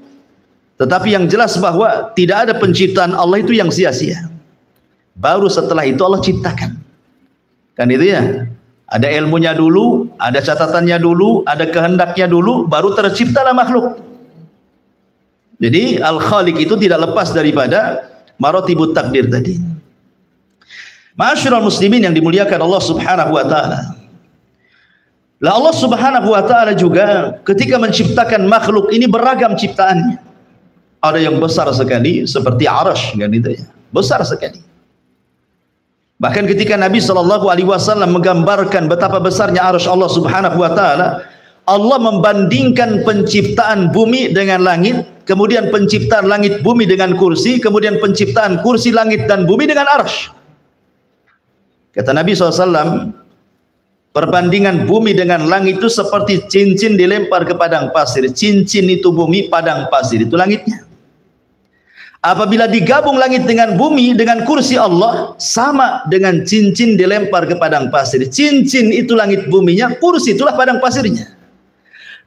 tetapi yang jelas bahwa tidak ada penciptaan Allah itu yang sia-sia. Baru setelah itu Allah ciptakan. Kan itu ya. Ada ilmunya dulu, ada catatannya dulu, ada kehendaknya dulu, baru terciptalah makhluk. Jadi Al-Khaliq itu tidak lepas daripada maratibut takdir tadi. Ma'asyiral muslimin yang dimuliakan Allah Subhanahu wa taala. Lah Allah Subhanahu wa taala juga ketika menciptakan makhluk ini beragam ciptaannya. Ada yang besar sekali seperti arasy kan itu ya. Besar sekali. Bahkan ketika Nabi SAW menggambarkan betapa besarnya arasy Allah Subhanahu wa taala, Allah membandingkan penciptaan bumi dengan langit, kemudian penciptaan langit bumi dengan kursi, kemudian penciptaan kursi langit dan bumi dengan arasy. Kata Nabi SAW, perbandingan bumi dengan langit itu seperti cincin dilempar ke padang pasir. Cincin itu bumi, padang pasir itu langitnya. Apabila digabung langit dengan bumi dengan kursi Allah, sama dengan cincin dilempar ke padang pasir. Cincin itu langit buminya, kursi itulah padang pasirnya.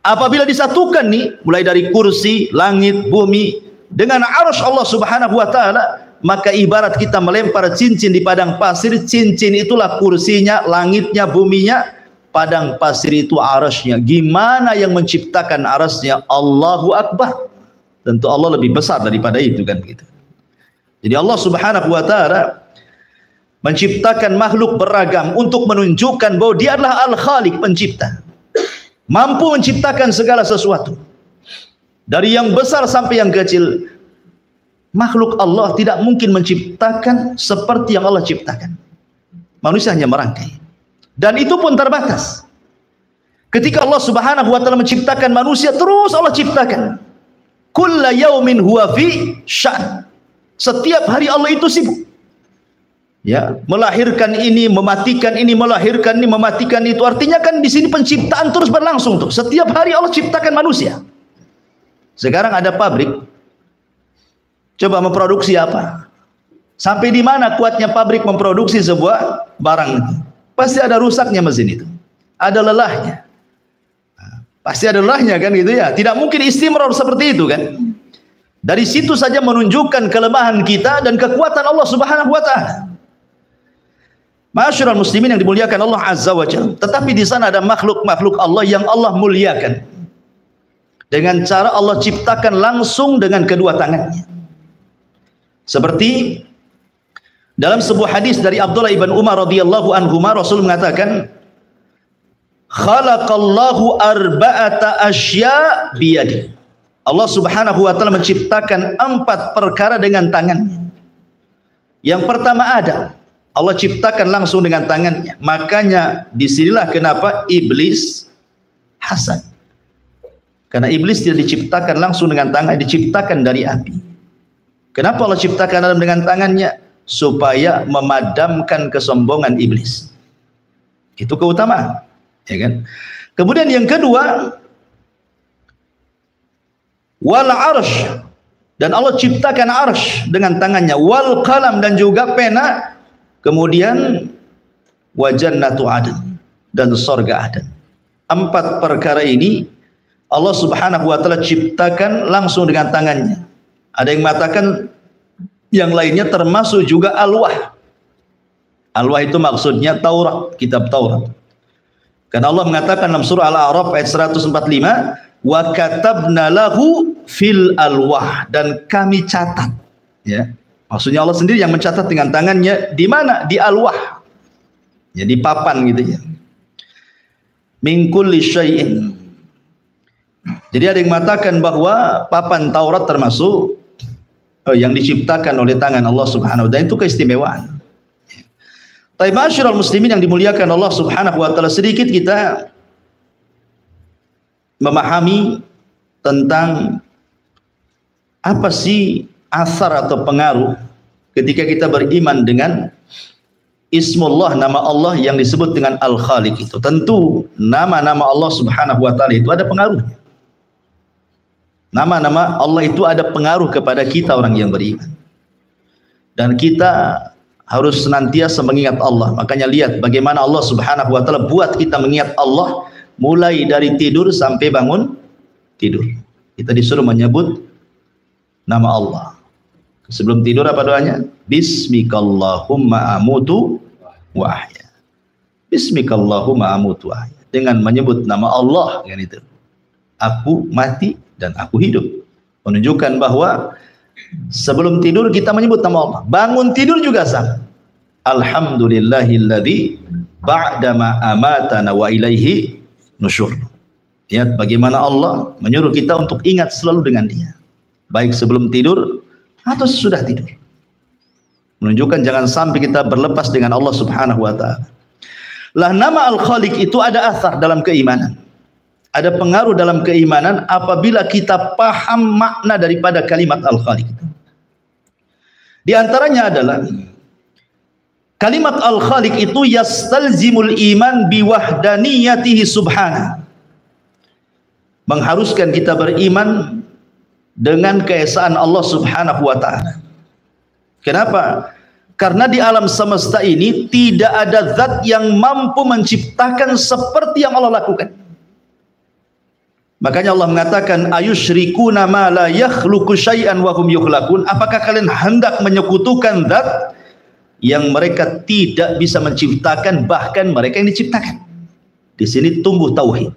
Apabila disatukan nih, mulai dari kursi, langit, bumi dengan arasy Allah Subhanahu wa taala, maka ibarat kita melempar cincin di padang pasir. Cincin itulah kursinya, langitnya, buminya, padang pasir itu arasy-nya. Gimana yang menciptakan arasy-nya? Allahu Akbar. Tentu Allah lebih besar daripada itu kan begitu. Jadi Allah Subhanahu wa taala menciptakan makhluk beragam untuk menunjukkan bahwa Dia adalah Al-Khaliq, pencipta. Mampu menciptakan segala sesuatu. Dari yang besar sampai yang kecil. Makhluk Allah tidak mungkin menciptakan seperti yang Allah ciptakan. Manusia hanya merangkai. Dan itu pun terbatas. Ketika Allah Subhanahu wa taala menciptakan manusia, terus Allah ciptakan. Kulla yaumin huwa fi sya'n. Setiap hari Allah itu sibuk. Ya, melahirkan ini, mematikan ini, melahirkan ini, mematikan itu. Artinya kan di sini penciptaan terus berlangsung tuh. Setiap hari Allah ciptakan manusia. Sekarang ada pabrik. Coba memproduksi apa? Sampai di mana kuatnya pabrik memproduksi sebuah barang itu? Pasti ada rusaknya mesin itu. Ada lelahnya. Pasti ada lelahnya kan gitu ya. Tidak mungkin istimrar seperti itu kan. Dari situ saja menunjukkan kelemahan kita dan kekuatan Allah Subhanahu wa taala. Ma'asyiral muslimin yang dimuliakan Allah Azza wa Jalla. Tetapi di sana ada makhluk-makhluk Allah yang Allah muliakan. Dengan cara Allah ciptakan langsung dengan kedua tangannya. Seperti dalam sebuah hadis dari Abdullah ibn Umar radhiyallahu anhu, Rasul mengatakan, khalaqallahu arba'ata asya biyadi. Allah Subhanahu wa taala menciptakan 4 perkara dengan tangannya. Yang pertama ada, Allah ciptakan langsung dengan tangannya. Makanya disinilah kenapa iblis hasad. Karena iblis tidak diciptakan langsung dengan tangan, diciptakan dari api. Kenapa Allah ciptakan Adam dengan tangannya? Supaya memadamkan kesombongan iblis. Itu keutamaan. Ya kan? Kemudian yang kedua, wal arsh, dan Allah ciptakan arsh dengan tangannya, wal qalam, dan juga pena, kemudian wa jannatu adn, dan surga Aden. 4 perkara ini Allah Subhanahu wa taala ciptakan langsung dengan tangannya. Ada yang mengatakan yang lainnya termasuk juga alwah. Alwah itu maksudnya Taurat, kitab Taurat. Karena Allah mengatakan dalam surah Al-A'raf ayat 145, wa katabna lahu fil alwah, dan kami catat. Ya, maksudnya Allah sendiri yang mencatat dengan tangannya. Di mana? Di alwah. Ya, di papan gitu ya. Min kulli syai'in. Jadi ada yang mengatakan bahwa papan Taurat termasuk yang diciptakan oleh tangan Allah Subhanahu wa taala. Itu keistimewaan. Tapi ma'asyiral muslimin yang dimuliakan Allah Subhanahu wa taala, sedikit kita memahami tentang apa sih asar atau pengaruh ketika kita beriman dengan Ismullah, nama Allah yang disebut dengan Al-Khaliq itu. Tentu nama-nama Allah Subhanahu wa taala itu ada pengaruhnya. Nama-nama Allah itu ada pengaruh kepada kita orang yang beriman. Dan kita harus senantiasa mengingat Allah. Makanya lihat bagaimana Allah Subhanahu wa taala buat kita mengingat Allah mulai dari tidur sampai bangun tidur. Kita disuruh menyebut nama Allah. Sebelum tidur apa doanya? Bismikallahumma amutu wa ahya. Bismikallahumma amutu wa ahya. Dengan menyebut nama Allah, kan itu. Aku mati dan aku hidup. Menunjukkan bahwa sebelum tidur kita menyebut nama Allah. Bangun tidur juga sama. Alhamdulillahilladzi ba'dama amatana wa ilaihi nusyur. Lihat bagaimana Allah menyuruh kita untuk ingat selalu dengan Dia. Baik sebelum tidur atau sesudah tidur. Menunjukkan jangan sampai kita berlepas dengan Allah Subhanahu wa taala. Lah nama Al-Khaliq itu ada athar dalam keimanan. Ada pengaruh dalam keimanan apabila kita paham makna daripada kalimat Al-Khaliq itu. Di antaranya adalah kalimat Al-Khaliq itu yastalzimul iman biwahdaniyatihi subhanahu. Mengharuskan kita beriman dengan keesaan Allah Subhanahu wa taala. Kenapa? Karena di alam semesta ini tidak ada zat yang mampu menciptakan seperti yang Allah lakukan. Makanya Allah mengatakan ayusyrikuna ma la yakhluqu syai'an wa hum yukhlaqun. Apakah kalian hendak menyekutukan zat yang mereka tidak bisa menciptakan, bahkan mereka yang diciptakan? Di sini tumbuh tauhid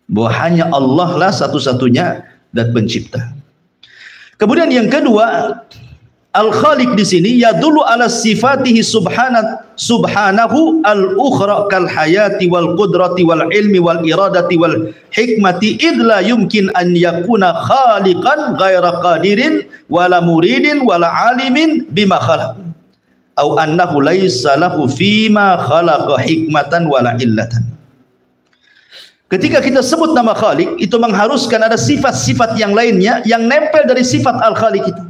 bahwa hanya Allah lah satu-satunya dan pencipta. Kemudian yang kedua, Al-Khaliq di sini yadullu ala sifatihi subhanahu al-ukhra kal hayati wal qudrati wal ilmi wal iradati wal hikmati id la yumkin an yakuna khaliqan ghaira qadirin wala muridin wala alimin bima khalaq au annahu laysa lahu fima khalaqa hikmatan wala illatan. Ketika kita sebut nama Khaliq, itu mengharuskan ada sifat-sifat yang lainnya yang nempel dari sifat Al-Khaliq itu.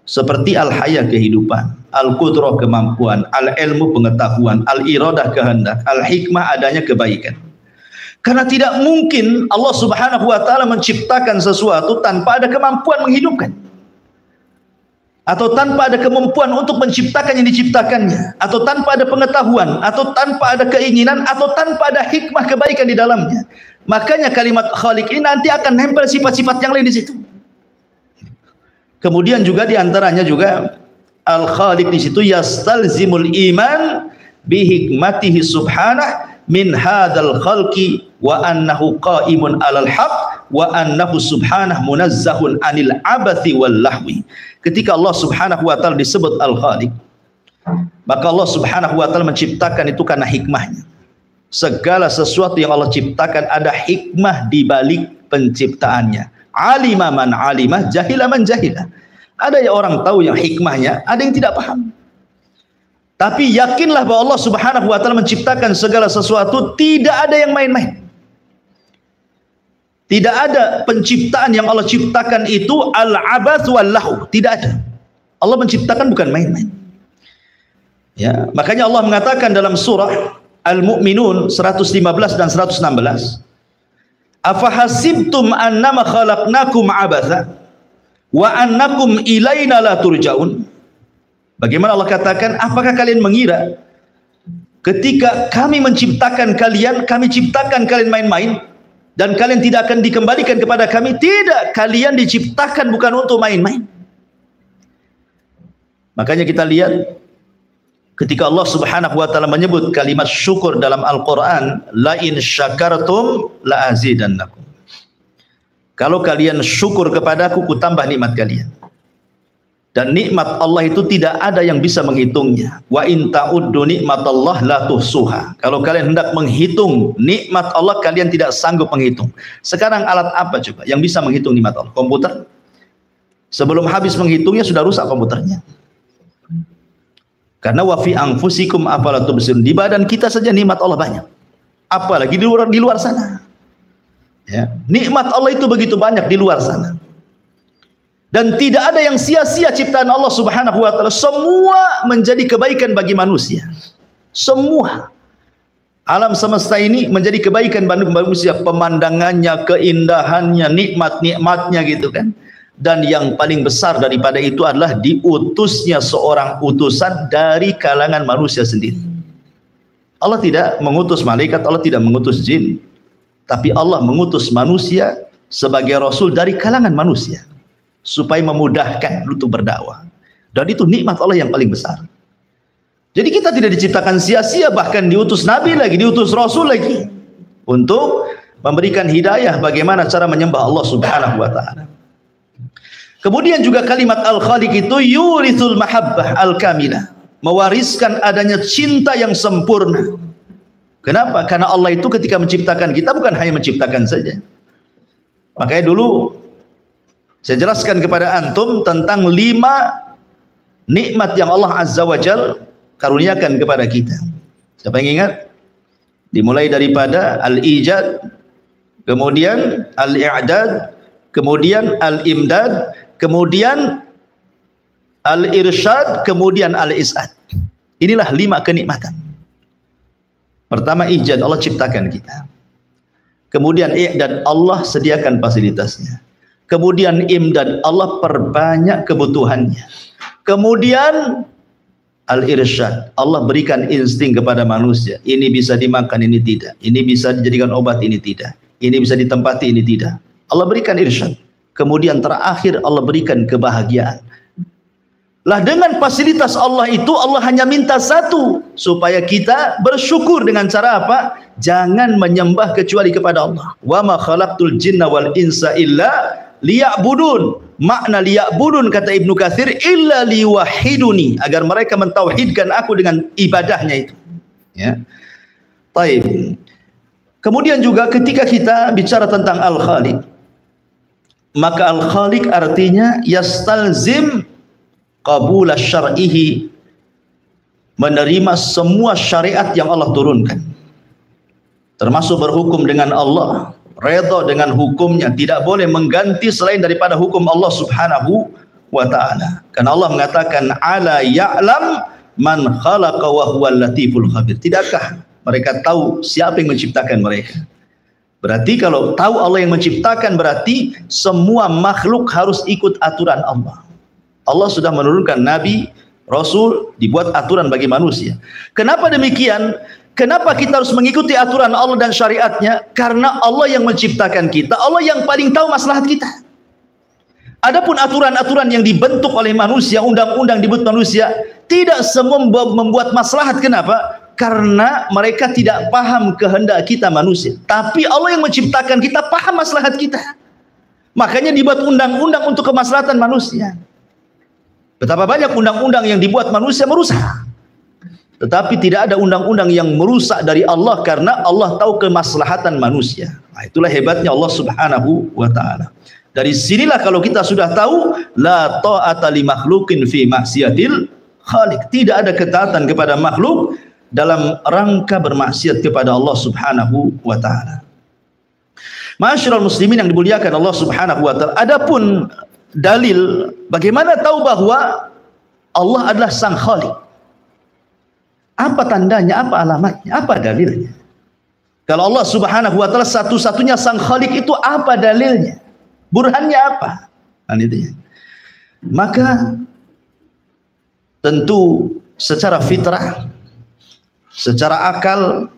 Seperti Al-Haya kehidupan, Al-Qudrah kemampuan, Al-Ilmu pengetahuan, Al-Iradah kehendak, Al-Hikmah adanya kebaikan. Karena tidak mungkin Allah Subhanahu wa taala menciptakan sesuatu tanpa ada kemampuan menghidupkan. Atau tanpa ada kemampuan untuk menciptakan yang diciptakannya, atau tanpa ada pengetahuan, atau tanpa ada keinginan, atau tanpa ada hikmah kebaikan di dalamnya. Makanya kalimat Khaliq ini nanti akan nempel sifat-sifat yang lain di situ. Kemudian juga diantaranya juga Al-Khaliq di situ yastalzimul iman bihikmatihi subhanah min hadzal khalqi wa annahu qaimun alal haq wa annahu subhanah munazzahun anil abathi wal lahwi. Ketika Allah Subhanahu wa taala disebut Al-Khaliq, maka Allah Subhanahu wa taala menciptakan itu karena hikmahnya. Segala sesuatu yang Allah ciptakan ada hikmah di balik penciptaannya. Alima man alimah, jahila man jahila. Ada yang orang tahu yang hikmahnya, ada yang tidak paham. Tapi yakinlah bahwa Allah Subhanahu wa taala menciptakan segala sesuatu, tidak ada yang main-main. Tidak ada penciptaan yang Allah ciptakan itu al-abath wal lahu, tidak ada. Allah menciptakan bukan main-main. Ya, makanya Allah mengatakan dalam surah Al-Mu'minun 115 dan 116, afahasibtum annama khalaqnakum abatha wa annakum ilaina la turja'un. Bagaimana Allah katakan, apakah kalian mengira ketika kami menciptakan kalian, kami ciptakan kalian main-main dan kalian tidak akan dikembalikan kepada kami? Tidak, kalian diciptakan bukan untuk main-main. Makanya kita lihat ketika Allah Subhanahu wa taala menyebut kalimat syukur dalam Al-Qur'an, la in syakartum la azidannakum. Kalau kalian syukur kepadaku, ku tambah nikmat kalian. Dan nikmat Allah itu tidak ada yang bisa menghitungnya. Wa in ta'uddu nikmatallah la tuhsuha. Kalau kalian hendak menghitung nikmat Allah, kalian tidak sanggup menghitung. Sekarang alat apa coba yang bisa menghitung nikmat Allah? Komputer. Sebelum habis menghitungnya sudah rusak komputernya. Karena wa fi anfusikum afala tubsirun. Di badan kita saja nikmat Allah banyak. Apalagi di luar sana. Ya, nikmat Allah itu begitu banyak di luar sana. Dan tidak ada yang sia-sia ciptaan Allah Subhanahu wa taala. Semua menjadi kebaikan bagi manusia. Semua alam semesta ini menjadi kebaikan bagi manusia, pemandangannya, keindahannya, nikmat-nikmatnya gitu kan. Dan yang paling besar daripada itu adalah diutusnya seorang utusan dari kalangan manusia sendiri. Allah tidak mengutus malaikat, Allah tidak mengutus jin, tapi Allah mengutus manusia sebagai rasul dari kalangan manusia supaya memudahkan untuk berdakwah. Dan itu nikmat Allah yang paling besar. Jadi kita tidak diciptakan sia-sia, bahkan diutus nabi lagi, diutus rasul lagi untuk memberikan hidayah bagaimana cara menyembah Allah Subhanahu wa taala. Kemudian juga kalimat Al-Khaliq itu yurithul mahabbah al-kamilah, mewariskan adanya cinta yang sempurna. Kenapa? Karena Allah itu ketika menciptakan kita bukan hanya menciptakan saja. Makanya dulu saya jelaskan kepada antum tentang 5 nikmat yang Allah Azza wa Jal karuniakan kepada kita. Siapa yang ingat? Dimulai daripada al-ijad, kemudian al-i'dad, kemudian al-imdad, kemudian al-irsyad, kemudian al-is'ad. Inilah 5 kenikmatan. Pertama ijad, Allah ciptakan kita. Kemudian i'dad, Allah sediakan fasilitasnya. Kemudian imdad, Allah perbanyak kebutuhannya. Kemudian al-irsyad, Allah berikan insting kepada manusia. Ini bisa dimakan, ini tidak. Ini bisa dijadikan obat, ini tidak. Ini bisa ditempati, ini tidak. Allah berikan irsyad. Kemudian terakhir Allah berikan kebahagiaan. Lah dengan fasilitas Allah itu Allah hanya minta satu, supaya kita bersyukur dengan cara apa? Jangan menyembah kecuali kepada Allah. Wa ma khalaqtul jinna wal insa illa liya'budun. Makna liya'budun kata Ibnu Katsir illa liwahiduni, agar mereka mentauhidkan aku dengan ibadahnya itu. Ya. Baik. Kemudian juga ketika kita bicara tentang Al-Khaliq, maka Al-Khaliq artinya yastalzim qabul syar'ihi, menerima semua syariat yang Allah turunkan, termasuk berhukum dengan Allah, redha dengan hukumnya, tidak boleh mengganti selain daripada hukum Allah Subhanahu wa taala. Karena Allah mengatakan ala ya'lam man khalaqa wa huwal latiful khabir. Tidakkah mereka tahu siapa yang menciptakan mereka? Berarti kalau tahu Allah yang menciptakan, berarti semua makhluk harus ikut aturan Allah. Allah sudah menurunkan nabi, rasul, dibuat aturan bagi manusia. Kenapa demikian? Kenapa kita harus mengikuti aturan Allah dan syariatnya? Karena Allah yang menciptakan kita, Allah yang paling tahu maslahat kita. Adapun aturan-aturan yang dibentuk oleh manusia, undang-undang dibuat manusia, tidak semua membuat maslahat. Kenapa? Karena mereka tidak paham kehendak kita manusia. Tapi Allah yang menciptakan kita paham maslahat kita. Makanya dibuat undang-undang untuk kemaslahatan manusia. Betapa banyak undang-undang yang dibuat manusia merusak. Tetapi tidak ada undang-undang yang merusak dari Allah, karena Allah tahu kemaslahatan manusia. Nah, itulah hebatnya Allah Subhanahu wa taala. Dari sinilah kalau kita sudah tahu la ta'ata li makhluqin fi maksiatil khaliq. Tidak ada ketaatan kepada makhluk dalam rangka bermaksiat kepada Allah Subhanahu wa taala. Ma'asyiral muslimin yang dimuliakan Allah Subhanahu wa taala. Adapun dalil bagaimana tahu bahwa Allah adalah Sang Khaliq? Apa tandanya, apa alamatnya, apa dalilnya? Kalau Allah Subhanahu wa taala satu-satunya Sang Khaliq, itu apa dalilnya? Burhannya apa? Nah, itu ya. Maka tentu secara fitrah, secara akal,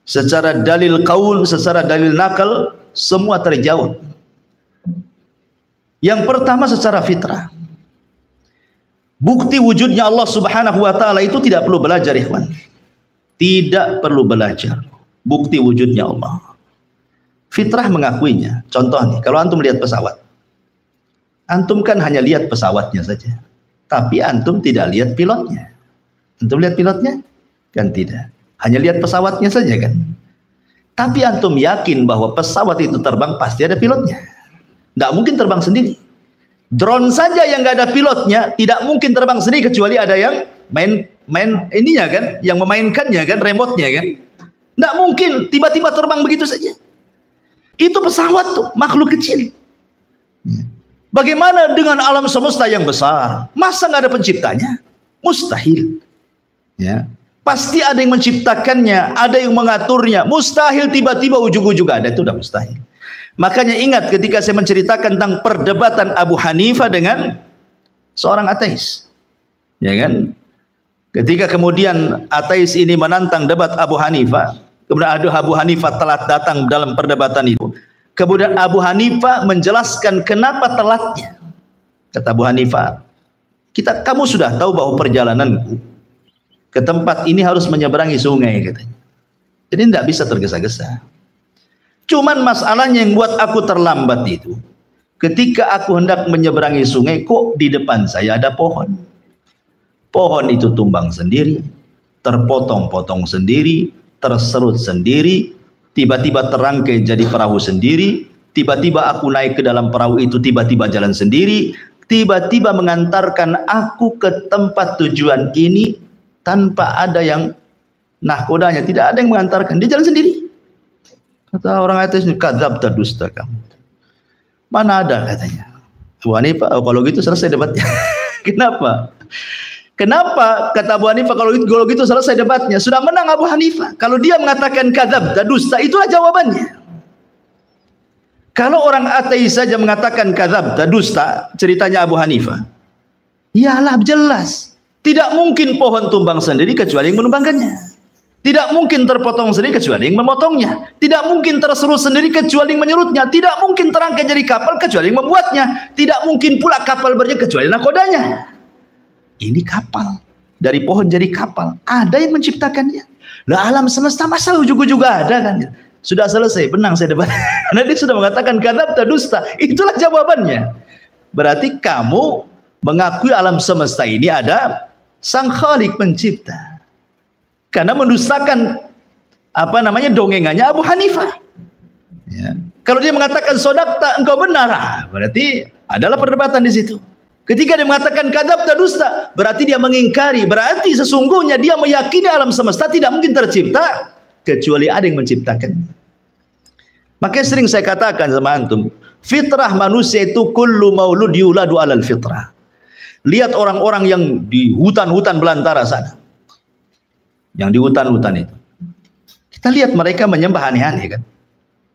secara dalil qaul, secara dalil nakal, semua terjawab. Yang pertama secara fitrah. Bukti wujudnya Allah Subhanahu wa taala itu tidak perlu belajar, ikhwan. Tidak perlu belajar. Bukti wujudnya Allah. Fitrah mengakuinya. Contoh nih, kalau antum lihat pesawat. Antum kan hanya lihat pesawatnya saja. Tapi antum tidak lihat pilotnya. Antum lihat pilotnya? Kan tidak. Hanya lihat pesawatnya saja kan. Tapi antum yakin bahwa pesawat itu terbang pasti ada pilotnya. Tidak mungkin terbang sendiri. Drone saja yang nggak ada pilotnya tidak mungkin terbang sendiri, kecuali ada yang main ininya kan, yang memainkannya kan, remote-nya kan. Tidak mungkin tiba-tiba terbang begitu saja. Itu pesawat tuh, makhluk kecil. Bagaimana dengan alam semesta yang besar? Masa nggak ada penciptanya? Mustahil. Ya, pasti ada yang menciptakannya, ada yang mengaturnya. Mustahil tiba-tiba ujung-ujung ada, itu udah mustahil. Makanya ingat ketika saya menceritakan tentang perdebatan Abu Hanifah dengan seorang ateis, ya kan? Ketika kemudian ateis ini menantang debat Abu Hanifah, kemudian Abu Hanifah telat datang dalam perdebatan itu. Kemudian Abu Hanifah menjelaskan kenapa telatnya. Kata Abu Hanifah, kamu sudah tahu bahwa perjalananku ke tempat ini harus menyeberangi sungai, katanya. Jadi tidak bisa tergesa-gesa. Cuman masalahnya yang buat aku terlambat itu, ketika aku hendak menyeberangi sungai, kok di depan saya ada pohon. Pohon itu tumbang sendiri, terpotong-potong sendiri, terserut sendiri, tiba-tiba terangkai jadi perahu sendiri, tiba-tiba aku naik ke dalam perahu itu, tiba-tiba jalan sendiri, tiba-tiba mengantarkan aku ke tempat tujuan ini tanpa ada yang nahkodanya, tidak ada yang mengantarkan, dia jalan sendiri. Kata orang ateis, kadzabta, dusta kamu. Mana ada, katanya. Abu Hanifah, kalau gitu selesai debatnya. Kenapa? Kenapa? Kata Abu Hanifah, kalau gitu selesai debatnya. Sudah menang Abu Hanifah. Kalau dia mengatakan kadzabta, dusta, itulah jawabannya. Kalau orang ateis saja mengatakan kadzabta, dusta, ceritanya Abu Hanifah, iyalah jelas. Tidak mungkin pohon tumbang sendiri kecuali yang menumbangkannya. Tidak mungkin terpotong sendiri kecuali yang memotongnya. Tidak mungkin terserut sendiri kecuali yang menyerutnya. Tidak mungkin terangkai jadi kapal kecuali yang membuatnya. Tidak mungkin pula kapal berjalan kecuali nakodanya. Ini kapal, dari pohon jadi kapal, ada yang menciptakannya. Lah alam semesta masa ujung-ujung ada kan? Sudah selesai, menang saya debat. Karena dia sudah mengatakan kadzabta, dusta. Itulah jawabannya. Berarti kamu mengakui alam semesta ini ada sang Khalik pencipta. Karena mendustakan dongengannya Abu Hanifah. Ya. Kalau dia mengatakan sodakta, engkau benar, berarti adalah perdebatan di situ. Ketika dia mengatakan kadzabta, dusta, berarti dia mengingkari, berarti sesungguhnya dia meyakini alam semesta tidak mungkin tercipta kecuali ada yang menciptakan. Makanya sering saya katakan sama antum, fitrah manusia itu kullu maulud yuladu alal fitrah. Lihat orang-orang yang di hutan-hutan belantara sana, yang di hutan-hutan itu, kita lihat mereka menyembah aneh-aneh kan,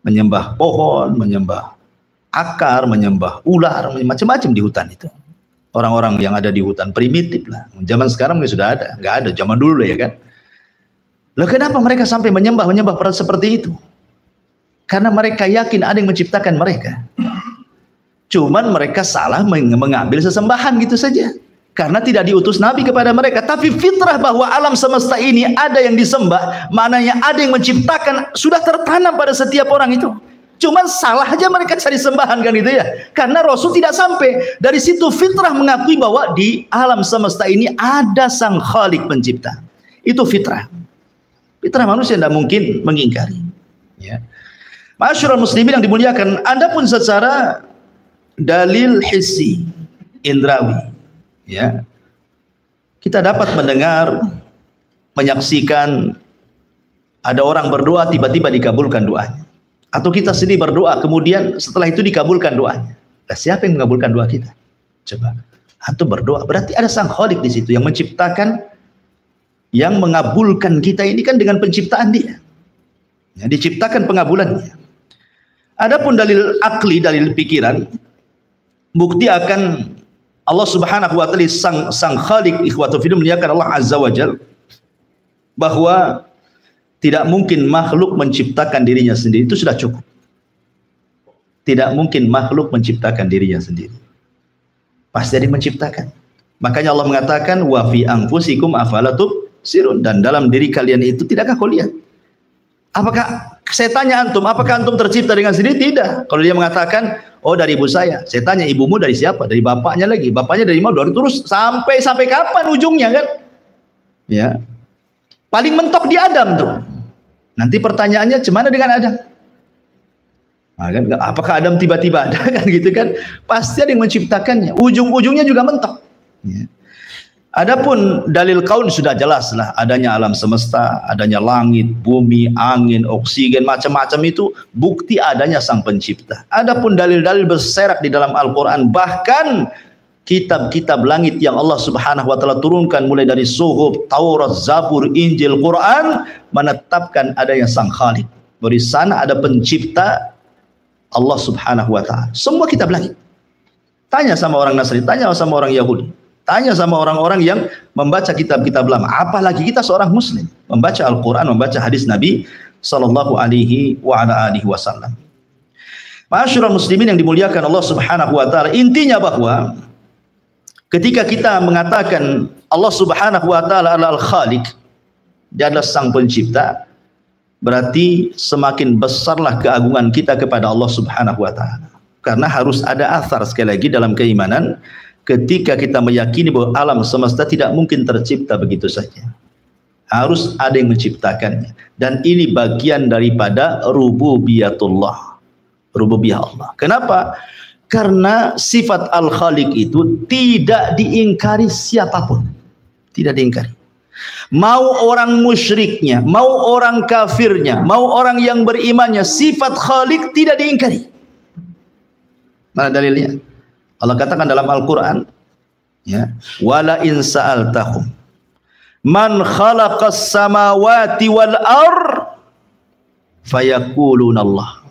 menyembah pohon, menyembah akar, menyembah ular, macam-macam di hutan itu. Orang-orang yang ada di hutan primitif lah. Zaman sekarang sudah ada, nggak ada. Zaman dulu ya kan. Loh kenapa mereka sampai menyembah seperti itu? Karena mereka yakin ada yang menciptakan mereka. Cuman mereka salah mengambil sesembahan gitu saja. Karena tidak diutus Nabi kepada mereka. Tapi fitrah bahwa alam semesta ini ada yang disembah, maknanya ada yang menciptakan, sudah tertanam pada setiap orang itu. Cuman salah aja mereka cari sembahan kan gitu ya. Karena Rasul tidak sampai. Dari situ fitrah mengakui bahwa di alam semesta ini ada sang Khalik pencipta. Itu fitrah. Fitrah manusia tidak mungkin mengingkari. Ya. Ma'asyiral muslimin yang dimuliakan, adapun secara dalil hissi, indrawi, ya, kita dapat mendengar, menyaksikan ada orang berdoa tiba-tiba dikabulkan doanya. Atau kita sendiri berdoa, kemudian setelah itu dikabulkan doanya. Nah, siapa yang mengabulkan doa kita? Coba, antum berdoa, berarti ada sang Khalik di situ yang menciptakan, yang mengabulkan kita ini kan dengan penciptaan dia. Ya, diciptakan pengabulannya. Adapun dalil akli, dalil pikiran, bukti akan Allah Subhanahu wa taala sang Khalik, ikhwatu fillah, muliakan Allah Azza wa Jalla, bahwa tidak mungkin makhluk menciptakan dirinya sendiri, itu sudah cukup. Tidak mungkin makhluk menciptakan dirinya sendiri. Pasti ada yang menciptakan. Makanya Allah mengatakan wa fi anfusikum afala tubsirun, dan dalam diri kalian itu tidakkah kau lihat? Apakah saya tanya antum, apakah antum tercipta dengan sendiri? Tidak. Kalau dia mengatakan, oh dari ibu saya tanya ibumu dari siapa? Dari bapaknya lagi. Bapaknya dari mana? Dari terus sampai kapan ujungnya kan? Ya. Paling mentok di Adam tuh. Nanti pertanyaannya, gimana dengan Adam? Nah, kan, apakah Adam tiba-tiba ada kan gitu kan? Pasti ada yang menciptakannya. Ujung-ujungnya juga mentok. Ya. Adapun dalil kaun sudah jelas lah, adanya alam semesta, adanya langit, bumi, angin, oksigen, macam-macam itu bukti adanya Sang Pencipta. Adapun dalil-dalil berserak di dalam Al-Quran, bahkan kitab-kitab langit yang Allah Subhanahu wa taala turunkan mulai dari Suhuf, Taurat, Zabur, Injil, Quran menetapkan adanya Sang Khalik. Di sana ada pencipta Allah Subhanahu wa taala. Semua kitab langit. Tanya sama orang Nasrani, tanya sama orang Yahudi, tanya sama orang-orang yang membaca kitab-kitab lama. Apalagi kita seorang muslim membaca Al-Quran, membaca hadis Nabi sallallahu alaihi wasallam. Ma'asyiral muslimin yang dimuliakan Allah Subhanahu wa taala, intinya bahwa ketika kita mengatakan Allah Subhanahu wa taala adalah Al-Khaliq, Dia adalah Sang Pencipta, berarti semakin besarlah keagungan kita kepada Allah Subhanahu wa taala. Karena harus ada athar sekali lagi dalam keimanan ketika kita meyakini bahwa alam semesta tidak mungkin tercipta begitu saja. Harus ada yang menciptakannya, dan ini bagian daripada rububiyatullah, rububiyah Allah. Kenapa? Karena sifat Al-Khaliq itu tidak diingkari siapapun, tidak diingkari. Mau orang musyriknya, mau orang kafirnya, mau orang yang berimannya, sifat Khaliq tidak diingkari. Mana dalilnya? Allah katakan dalam Al-Quran, ya, wala in sa'altahum man khalaqas samawati wal ar fayaquluna Allah.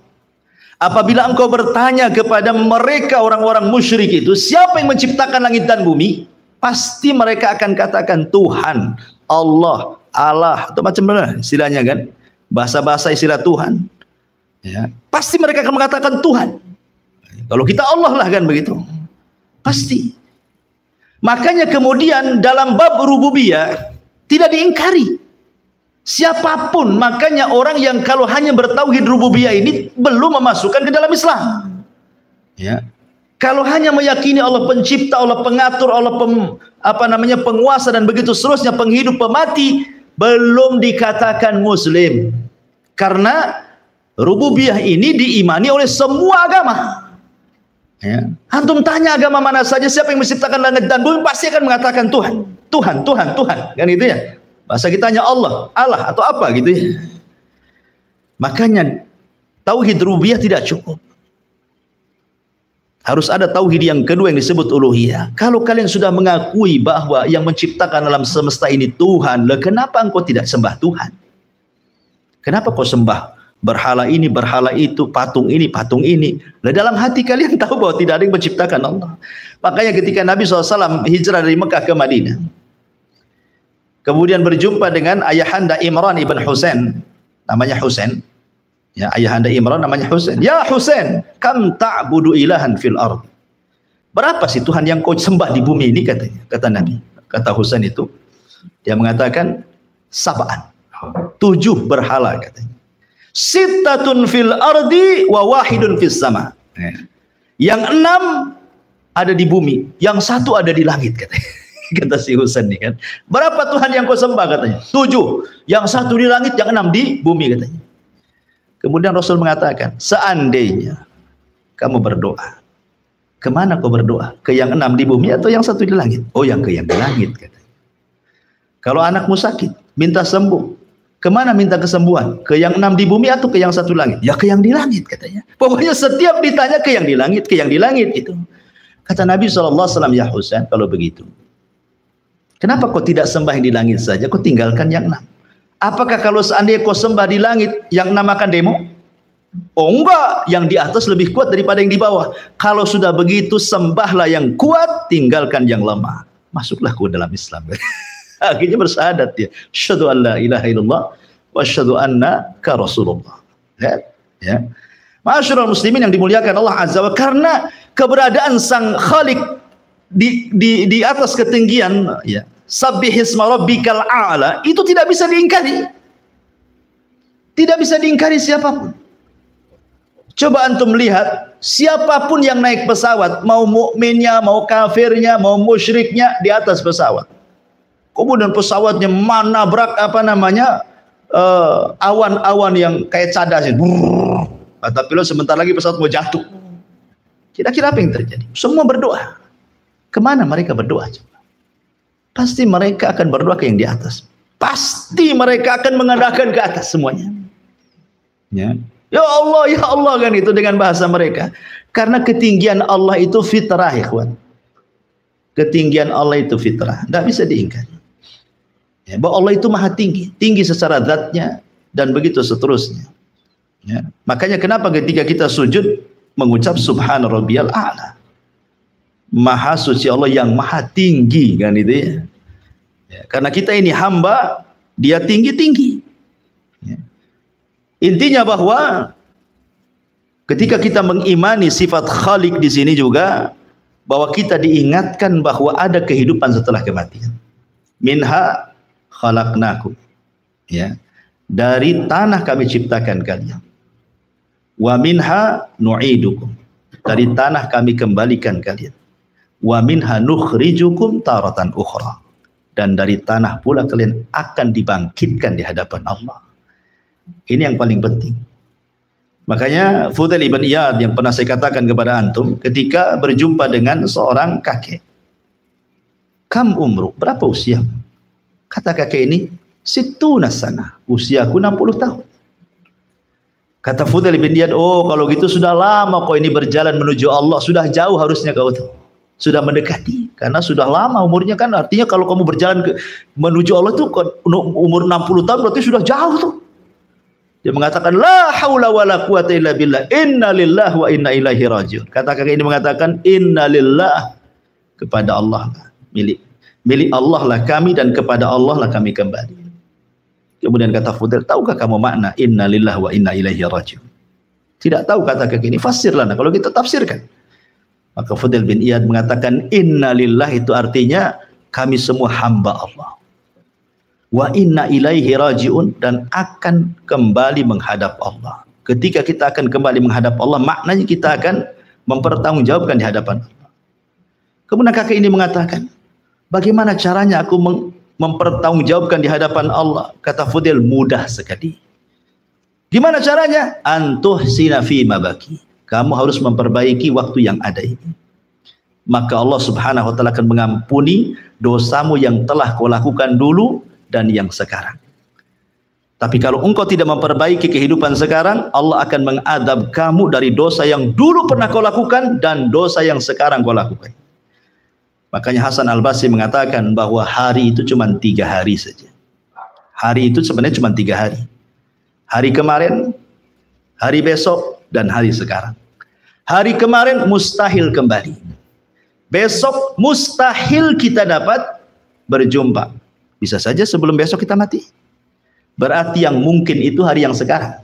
Apabila engkau bertanya kepada mereka orang-orang musyrik itu, siapa yang menciptakan langit dan bumi? Pasti mereka akan katakan Tuhan, Allah, Allah, atau macam-macam istilahnya kan, bahasa-bahasa istilah Tuhan. Ya, pasti mereka akan mengatakan Tuhan. Kalau kita Allah lah kan begitu. Pasti. Makanya kemudian dalam bab rububiyah tidak diingkari siapapun. Makanya orang yang kalau hanya bertauhid rububiyah ini belum memasukkan ke dalam Islam. Ya. Kalau hanya meyakini Allah pencipta, Allah pengatur, Allah penguasa dan begitu seterusnya, penghidup, pemati, belum dikatakan muslim. Karena rububiyah ini diimani oleh semua agama. Ya. Antum tanya agama mana saja, siapa yang menciptakan langit dan bumi, pasti akan mengatakan Tuhan, Tuhan, Tuhan, Tuhan, kan itu ya. Bahasa kita hanya Allah, Allah atau apa gitu ya. Makanya tauhid rububiyah tidak cukup. Harus ada tauhid yang kedua yang disebut uluhiyah. Kalau kalian sudah mengakui bahwa yang menciptakan alam semesta ini Tuhan, lah kenapa engkau tidak sembah Tuhan? Kenapa kau sembah berhala ini, berhala itu, patung ini, patung ini? Nah, dalam hati kalian tahu bahwa tidak ada yang menciptakan Allah. Makanya ketika Nabi SAW hijrah dari Mekah ke Madinah, kemudian berjumpa dengan ayahanda Imran ibn Husain, namanya Husain. Ya, ayahanda Imran namanya Husain. Ya Husain, kam ta'budu ilahan fil ard. Berapa sih Tuhan yang kau sembah di bumi ini, katanya. Kata Nabi. Kata Husain itu, dia mengatakan 7 berhala, katanya. Sittatun fil ardi wa wahidun fis sama. Yang 6 ada di bumi, yang 1 ada di langit, katanya. Kata si Husain nih kan. Berapa Tuhan yang kau sembah, katanya? 7. Yang 1 di langit, yang 6 di bumi, katanya. Kemudian Rasul mengatakan, seandainya kamu berdoa, kemana kau berdoa? Ke yang 6 di bumi atau yang 1 di langit? Oh, yang ke yang di langit, katanya. Kalau anakmu sakit, minta sembuh, kemana minta kesembuhan? Ke yang 6 di bumi atau ke yang 1 langit? Ya ke yang di langit, katanya. Pokoknya setiap ditanya ke yang di langit, ke yang di langit itu. Kata Nabi SAW, ya Husain, kalau begitu, kenapa kau tidak sembah yang di langit saja? Kau tinggalkan yang 6. Apakah kalau seandainya kau sembah di langit, yang 6 akan demo? Oh enggak, yang di atas lebih kuat daripada yang di bawah. Kalau sudah begitu, sembahlah yang kuat, tinggalkan yang lemah. Masuklah ke dalam Islam. Akhirnya bersyahadat dia, asyhadu an la ilaha illallah wa asyhadu annaka rasulullah. Ya, ya. Ma'asyiral muslimin yang dimuliakan Allah Azza wa, karena keberadaan Sang Khalik di atas ketinggian, ya. Sabbihisma rabbikal a'la, itu tidak bisa diingkari. Tidak bisa diingkari siapapun. Coba antum lihat, siapapun yang naik pesawat, mau mukminnya, mau kafirnya, mau musyriknya, di atas pesawat. Kemudian pesawatnya menabrak awan-awan yang kayak cadas itu. Kata pilot, sebentar lagi pesawat mau jatuh. Kira-kira apa yang terjadi? Semua berdoa. Kemana mereka berdoa? pasti mereka akan berdoa ke yang di atas. Pasti mereka akan mengadakan ke atas semuanya. Ya. Ya Allah kan itu dengan bahasa mereka. Karena ketinggian Allah itu fitrah, ikhwan. Ketinggian Allah itu fitrah, tidak bisa diingkari. Ya, bahwa Allah itu maha tinggi, tinggi secara zatnya dan begitu seterusnya. Ya. Makanya kenapa ketika kita sujud mengucap Subhana Rabbiyal A'la, maha suci Allah yang maha tinggi, kan itu ya. Ya, karena kita ini hamba, dia tinggi-tinggi. Ya. Intinya bahwa ketika kita mengimani sifat Khalik di sini juga, bahwa kita diingatkan bahwa ada kehidupan setelah kematian. Minha khalaqnakum, ya, dari tanah kami ciptakan kalian. Wa minha nu'idukum, dari tanah kami kembalikan kalian. Wa minha nukhrijukum taratan ukhra, dan dari tanah pula kalian akan dibangkitkan di hadapan Allah. Ini yang paling penting. Makanya Fudail ibn Iyad yang pernah saya katakan kepada antum ketika berjumpa dengan seorang kakek, kam umru, berapa usia? Kata kakek ini, situna sana, usiaku 60 tahun. Kata Fudail ibn Iyad, oh kalau gitu sudah lama kau ini berjalan menuju Allah, sudah jauh harusnya kau tuh, sudah mendekati, karena sudah lama umurnya kan, artinya kalau kamu berjalan menuju Allah tuh umur 60 tahun berarti sudah jauh tuh. Dia mengatakan la haula wala quwata illa billah, inna lillahi wa inna ilaihi rajiun. Kata kakek ini mengatakan inna lillah, kepada Allah lah, milik Allah lah kami dan kepada Allah lah kami kembali. Kemudian kata Fudail, tahukah kamu makna inna lillahi wa inna ilaihi rajiun? Tidak tahu, kata kakek ini, fasirlah kalau kita tafsirkan. Maka Fudail bin Iyad mengatakan inna lillahi itu artinya kami semua hamba Allah. Wa inna ilaihi rajiun, dan akan kembali menghadap Allah. Ketika kita akan kembali menghadap Allah, maknanya kita akan mempertanggungjawabkan di hadapan Allah. Kemudian kakek ini mengatakan, bagaimana caranya aku mempertanggungjawabkan di hadapan Allah? Kata Fudail, mudah sekali. Gimana caranya? Antuhsina fi mabaki, kamu harus memperbaiki waktu yang ada ini. Maka Allah subhanahu wa ta'ala akan mengampuni dosamu yang telah kau lakukan dulu dan yang sekarang. Tapi kalau engkau tidak memperbaiki kehidupan sekarang, Allah akan mengadab kamu dari dosa yang dulu pernah kau lakukan dan dosa yang sekarang kau lakukan. Makanya Hasan Al-Basri mengatakan bahwa hari itu cuma 3 hari saja. Hari itu sebenarnya cuma 3 hari. Hari kemarin, hari besok, dan hari sekarang. Hari kemarin mustahil kembali. Besok mustahil kita dapat berjumpa. Bisa saja sebelum besok kita mati. Berarti yang mungkin itu hari yang sekarang.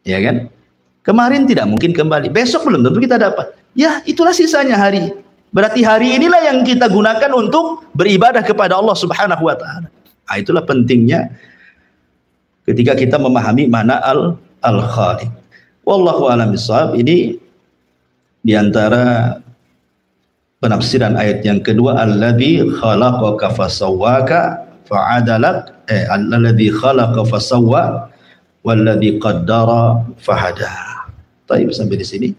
Ya kan? Kemarin tidak mungkin kembali. Besok belum tentu kita dapat. Ya, itulah sisanya hari. Berarti hari inilah yang kita gunakan untuk beribadah kepada Allah subhanahu wa ta'ala. Nah, itulah pentingnya ketika kita memahami makna al-Khaliq. Wallahu a'lam bishawab. Ini diantara penafsiran ayat yang kedua, alladzi khalaqaka fasawwaka fa'adalak, alladzi khalaqa fasawwa walladzi qaddara fahada. Baik, sampai di sini.